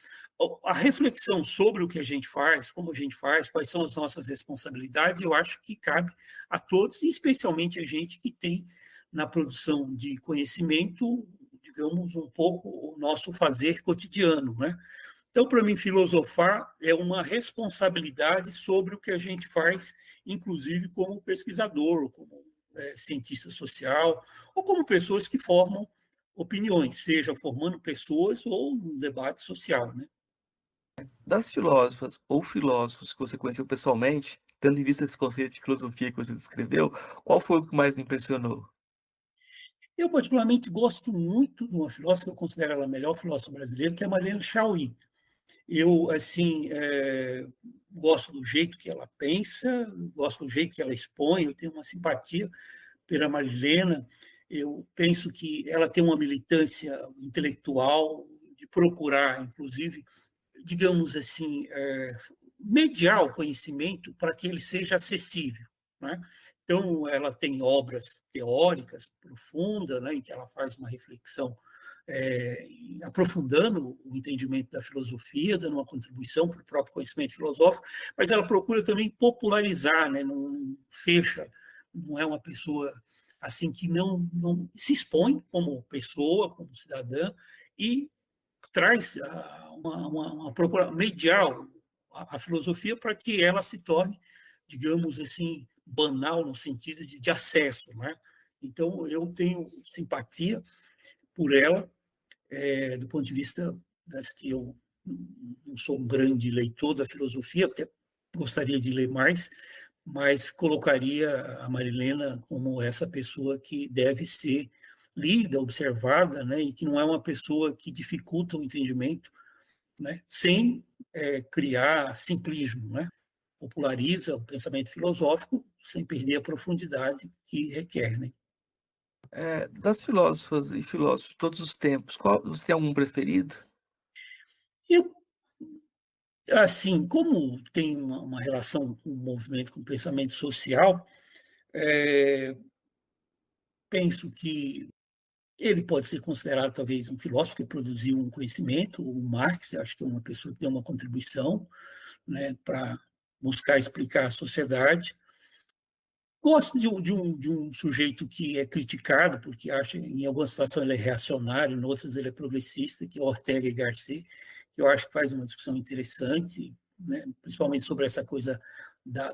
A reflexão sobre o que a gente faz, como a gente faz, quais são as nossas responsabilidades, eu acho que cabe a todos, e especialmente a gente que tem na produção de conhecimento, digamos, um pouco o nosso fazer cotidiano, né? Então, para mim, filosofar é uma responsabilidade sobre o que a gente faz, inclusive como pesquisador, como cientista social, ou como pessoas que formam opiniões, seja formando pessoas ou no debate social, né? Das filósofas ou filósofos que você conheceu pessoalmente, tendo em vista esse conceito de filosofia que você descreveu, qual foi o que mais lhe impressionou? Eu, particularmente, gosto muito de uma filósofa, eu considero ela a melhor filósofa brasileira, que é a Mariana Chauí. Eu, assim, gosto do jeito que ela pensa, gosto do jeito que ela expõe, eu tenho uma simpatia pela Marilena. Eu penso que ela tem uma militância intelectual de procurar, inclusive, digamos assim, mediar o conhecimento para que ele seja acessível, né? Então, ela tem obras teóricas profundas, né, em que ela faz uma reflexão aprofundando o entendimento da filosofia, dando uma contribuição para o próprio conhecimento filosófico, mas ela procura também popularizar, né, não fecha, não é uma pessoa assim que não se expõe como pessoa, como cidadã, e traz uma procura mediar a filosofia para que ela se torne, digamos assim, banal no sentido de acesso, né? Então, eu tenho simpatia por ela, do ponto de vista das que eu não sou um grande leitor da filosofia, até gostaria de ler mais, mas colocaria a Marilena como essa pessoa que deve ser lida, observada, né, e que não é uma pessoa que dificulta o entendimento, né, sem criar simplismo, né? Populariza o pensamento filosófico sem perder a profundidade que requer, né? Das filósofas e filósofos de todos os tempos, qual você tem algum preferido? Eu, assim, como tem uma relação com o movimento, com o pensamento social, é, penso que ele pode ser considerado talvez um filósofo que produziu um conhecimento. O Marx, acho que é uma pessoa que tem uma contribuição, né, para buscar explicar a sociedade. Gosto de um sujeito que é criticado, porque acha em alguma situação ele é reacionário, em outras ele é progressista, que é Ortega y Gasset, que eu acho que faz uma discussão interessante, né, principalmente sobre essa coisa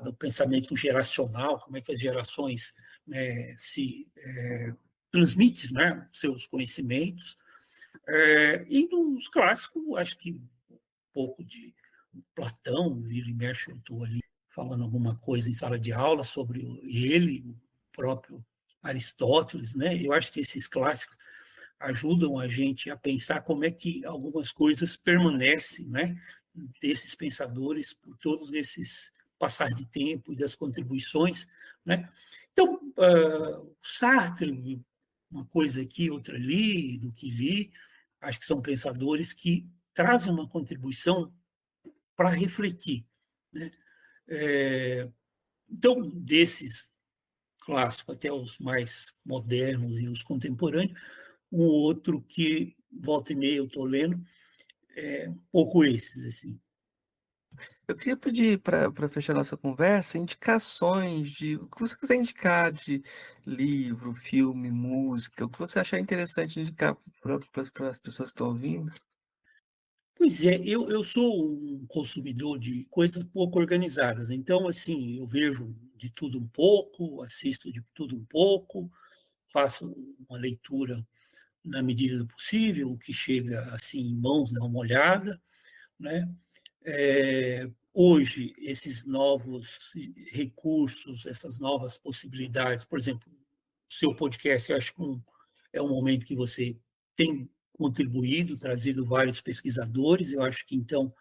do pensamento geracional, como é que as gerações, né, se transmitem, né, seus conhecimentos. E nos clássicos, acho que um pouco de Platão, vira e mexe, eu estou ali falando alguma coisa em sala de aula sobre ele, o próprio Aristóteles, né? Eu acho que esses clássicos ajudam a gente a pensar como é que algumas coisas permanecem, né? Desses pensadores por todos esses passar de tempo e das contribuições, né? Então, Sartre, uma coisa aqui, outra ali, do que li, acho que são pensadores que trazem uma contribuição para refletir, né? Então, desses clássicos até os mais modernos e os contemporâneos, um outro que volta e meia eu estou lendo, um pouco esses, assim. Eu queria pedir para fechar nossa conversa indicações de o que você quiser indicar de livro, filme, música, o que você achar interessante indicar para as pessoas que estão ouvindo. Pois é, eu sou um consumidor de coisas pouco organizadas, então, assim, eu vejo de tudo um pouco, assisto de tudo um pouco, faço uma leitura na medida do possível, o que chega assim em mãos, dá uma olhada, né? Hoje, esses novos recursos, essas novas possibilidades, por exemplo, o seu podcast, eu acho que é um momento que você tem contribuído, trazido vários pesquisadores, eu acho que, então,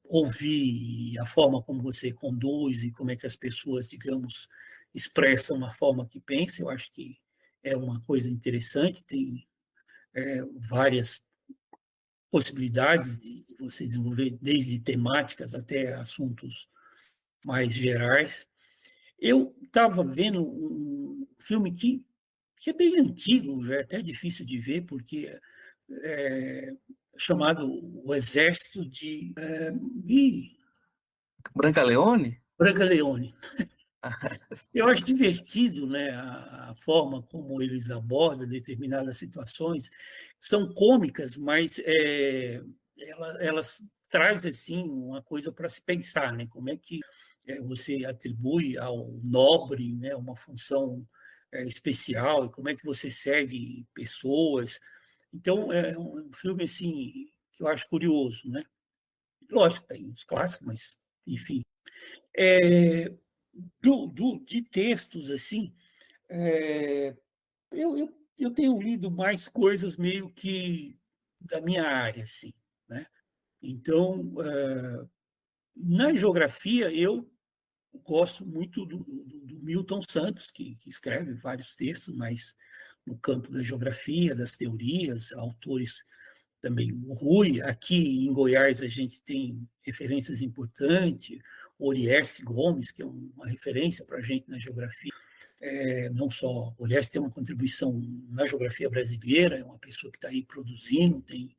ouvir a forma como você conduz e como é que as pessoas, digamos, expressam a forma que pensam, eu acho que é uma coisa interessante, tem várias possibilidades de você desenvolver, desde temáticas até assuntos mais gerais. Eu estava vendo um filme que é bem antigo, já é até difícil de ver, porque é chamado O Exército de Branca Leone? Branca Leone. Eu acho divertido, né, a forma como eles abordam determinadas situações. São cômicas, mas elas trazem assim uma coisa para se pensar, né? Como é que você atribui ao nobre, né, uma função especial e como é que você segue pessoas. Então é um filme assim que eu acho curioso, né? Lógico, tem os clássicos, mas enfim. É, de textos assim, é, eu tenho lido mais coisas meio que da minha área, assim, né? Então, na geografia, eu gosto muito do Milton Santos, que escreve vários textos, mas no campo da geografia, das teorias, autores também. O Rui, aqui em Goiás, a gente tem referências importantes, Orieste Gomes, que é uma referência para a gente na geografia. Não só, o Leste tem uma contribuição na geografia brasileira, é uma pessoa que está aí produzindo, tem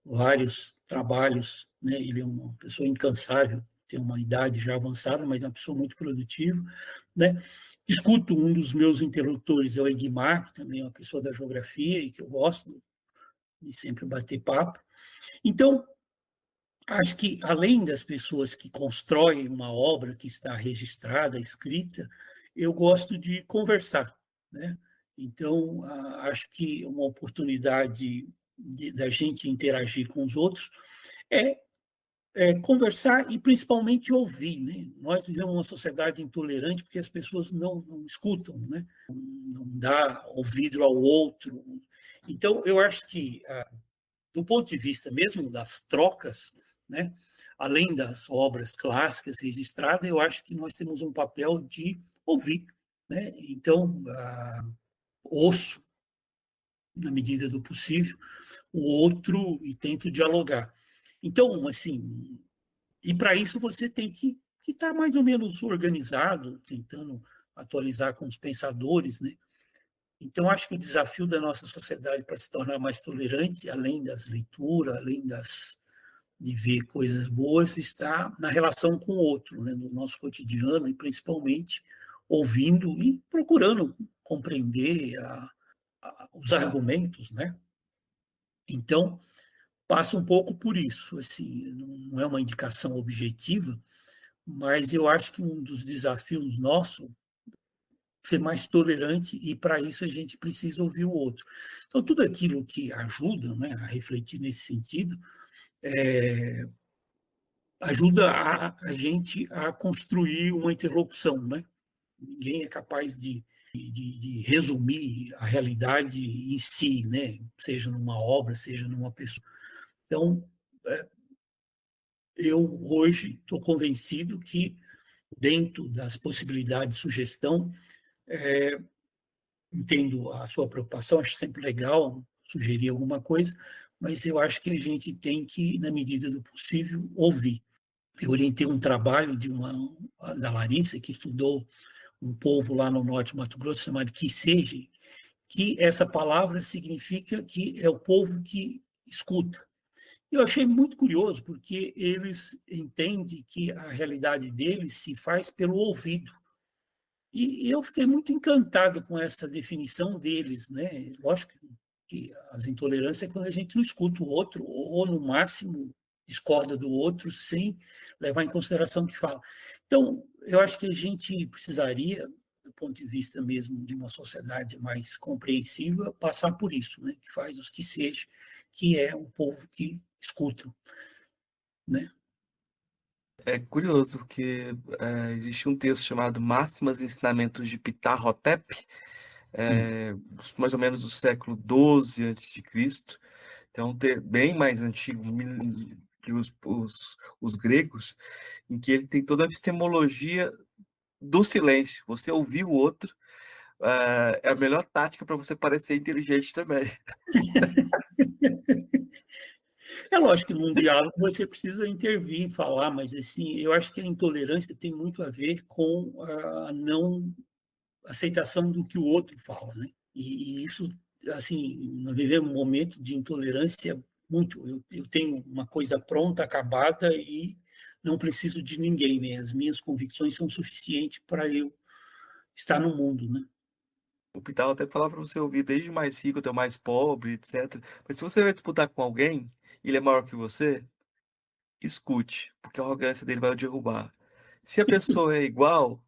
vários trabalhos, né? Ele é uma pessoa incansável, tem uma idade já avançada, mas é uma pessoa muito produtiva, né? Escuto um dos meus interlocutores, é o Egmar, que também é uma pessoa da geografia e que eu gosto de sempre bater papo. Então, acho que, além das pessoas que constroem uma obra que está registrada, escrita, eu gosto de conversar, né? Então, acho que uma oportunidade da gente interagir com os outros é, conversar e, principalmente, ouvir, né? Nós vivemos uma sociedade intolerante porque as pessoas não escutam, né? Não dá ouvido ao outro. Então, eu acho que do ponto de vista mesmo das trocas, né, além das obras clássicas registradas, eu acho que nós temos um papel de ouvir. Né? Então, ouço, na medida do possível, o outro e tento dialogar. Então, assim, e para isso você tem que estar mais ou menos organizado, tentando atualizar com os pensadores, né? Então, acho que o desafio da nossa sociedade para se tornar mais tolerante, além das leituras, além de ver coisas boas, está na relação com o outro, né, no nosso cotidiano, e principalmente ouvindo e procurando compreender os argumentos. Né? Então, passa um pouco por isso. Assim, não é uma indicação objetiva, mas eu acho que um dos desafios nossos ser mais tolerante e para isso a gente precisa ouvir o outro. Então tudo aquilo que ajuda, né, a refletir nesse sentido ajuda a gente a construir uma interlocução, né? Ninguém é capaz de resumir a realidade em si, né? Seja numa obra, seja numa pessoa. Então eu hoje estou convencido que dentro das possibilidades de sugestão entendo a sua preocupação, acho sempre legal sugerir alguma coisa, mas eu acho que a gente tem que, na medida do possível, ouvir. Eu orientei um trabalho da Larissa, que estudou um povo lá no norte de Mato Grosso chamado Quisege, que essa palavra significa que é o povo que escuta. Eu achei muito curioso, porque eles entendem que a realidade deles se faz pelo ouvido. E eu fiquei muito encantado com essa definição deles, né? Lógico que as intolerâncias é quando a gente não escuta o outro, ou no máximo discorda do outro sem levar em consideração o que fala. Então, eu acho que a gente precisaria, do ponto de vista mesmo de uma sociedade mais compreensiva, passar por isso, né? Que faz os que seja, que é um povo que escuta, né? É curioso, porque existe um texto chamado Máximas e Ensinamentos de Ptah Hotep, mais ou menos do século XII a.C., então bem mais antigo que os gregos, em que ele tem toda a epistemologia do silêncio. Você ouvir o outro é a melhor tática para você parecer inteligente também. É lógico que num diálogo você precisa intervir, falar, mas assim, eu acho que a intolerância tem muito a ver com a não aceitação do que o outro fala, né? E isso, assim, nós vivemos um momento de intolerância muito. Eu tenho uma coisa pronta, acabada e não preciso de ninguém, né? As minhas convicções são suficientes para eu estar no mundo, né? O Ptah até falava para você ouvir desde o mais rico até o mais pobre, etc. Mas se você vai disputar com alguém, e ele é maior que você, escute, porque a arrogância dele vai o derrubar. Se a pessoa é igual,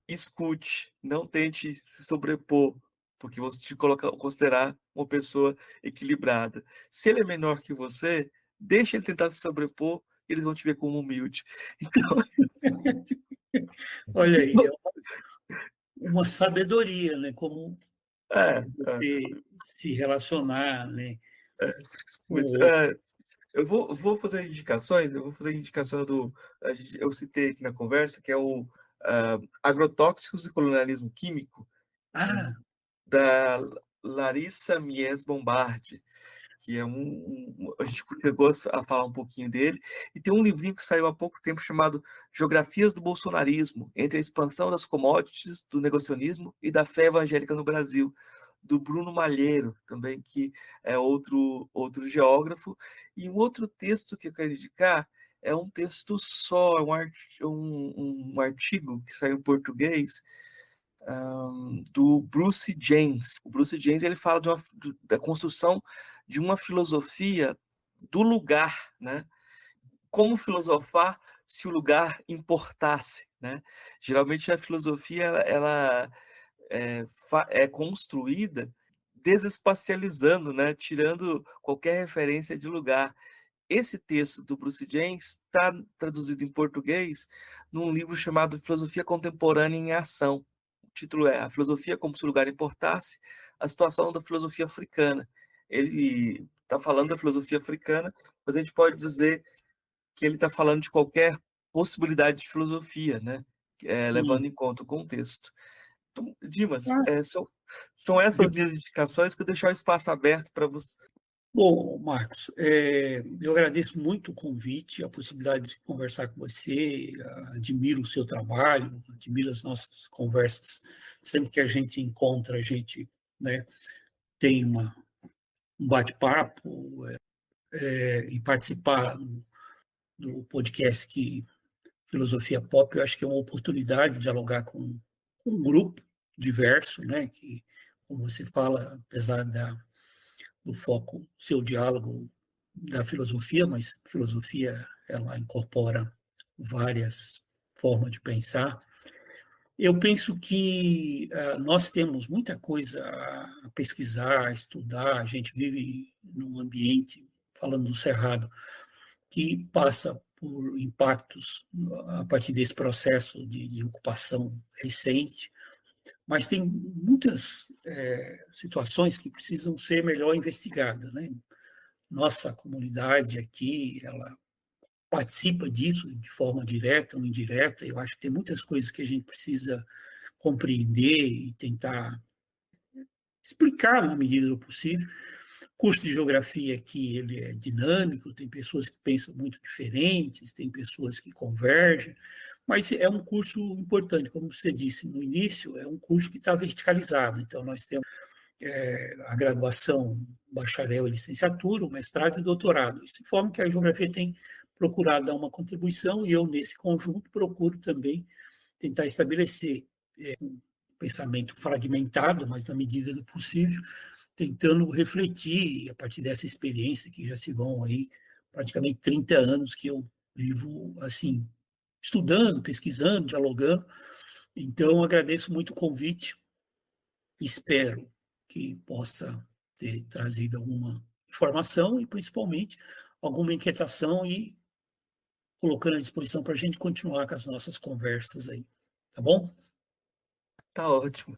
escute, não tente se sobrepor, porque você te considerar uma pessoa equilibrada. Se ele é menor que você, deixa ele tentar se sobrepor, eles vão te ver como humilde. Então, Olha aí, é uma sabedoria, né? Como é, é, você se relacionar, né, com mas, o outro. eu vou fazer indicações, eu vou fazer indicação eu citei aqui na conversa, que é o Agrotóxicos e Colonialismo Químico, Ah, da Larissa Mies Bombardi, que é a gente chegou a falar um pouquinho dele, e tem um livrinho que saiu há pouco tempo chamado Geografias do Bolsonarismo, entre a expansão das commodities, do negacionismo e da fé evangélica no Brasil, do Bruno Malheiro, também, que é outro geógrafo. E um outro texto que eu quero indicar é um texto só, um artigo que saiu em português, do Bruce James. O Bruce James ele fala da construção de uma filosofia do lugar, né? Como filosofar se o lugar importasse, né? Geralmente a filosofia ela é construída desespacializando, né? Tirando qualquer referência de lugar. Esse texto do Bruce James está traduzido em português num livro chamado Filosofia Contemporânea em Ação. O título é A Filosofia como se o lugar importasse, a situação da filosofia africana. Ele está falando da filosofia africana, mas a gente pode dizer que ele está falando de qualquer possibilidade de filosofia, né? Levando sim. em conta o contexto. Então, Dimas, Ah, são essas minhas indicações que eu deixar o espaço aberto para você. bom, Marcos, eu agradeço muito o convite, a possibilidade de conversar com você, admiro o seu trabalho, admiro as nossas conversas. Sempre que a gente encontra, a gente, né, tem um bate-papo, e participar do podcast que Filosofia Pop, eu acho que é uma oportunidade de dialogar com um grupo diverso, né, que, como você fala, apesar do foco, seu diálogo da filosofia, mas filosofia ela incorpora várias formas de pensar. Eu penso que nós temos muita coisa a pesquisar, a estudar. A gente vive num ambiente, falando do Cerrado, que passa por impactos a partir desse processo de ocupação recente, mas tem muitas situações que precisam ser melhor investigadas, né? Nossa comunidade aqui, ela participa disso de forma direta ou indireta. Eu acho que tem muitas coisas que a gente precisa compreender e tentar explicar na medida do possível. O curso de geografia aqui ele é dinâmico, tem pessoas que pensam muito diferentes, tem pessoas que convergem, mas é um curso importante, como você disse no início, é um curso que está verticalizado. Então, nós temos a graduação, bacharel e licenciatura, o mestrado e o doutorado. Isso informa que a geografia tem procurado dar uma contribuição e eu, nesse conjunto, procuro também tentar estabelecer um pensamento fragmentado, mas na medida do possível, tentando refletir a partir dessa experiência que já se vão aí praticamente 30 anos que eu vivo assim, estudando, pesquisando, dialogando. Então, agradeço muito o convite, espero que possa ter trazido alguma informação e, principalmente, alguma inquietação e colocando à disposição para a gente continuar com as nossas conversas aí. Tá bom? Tá ótimo.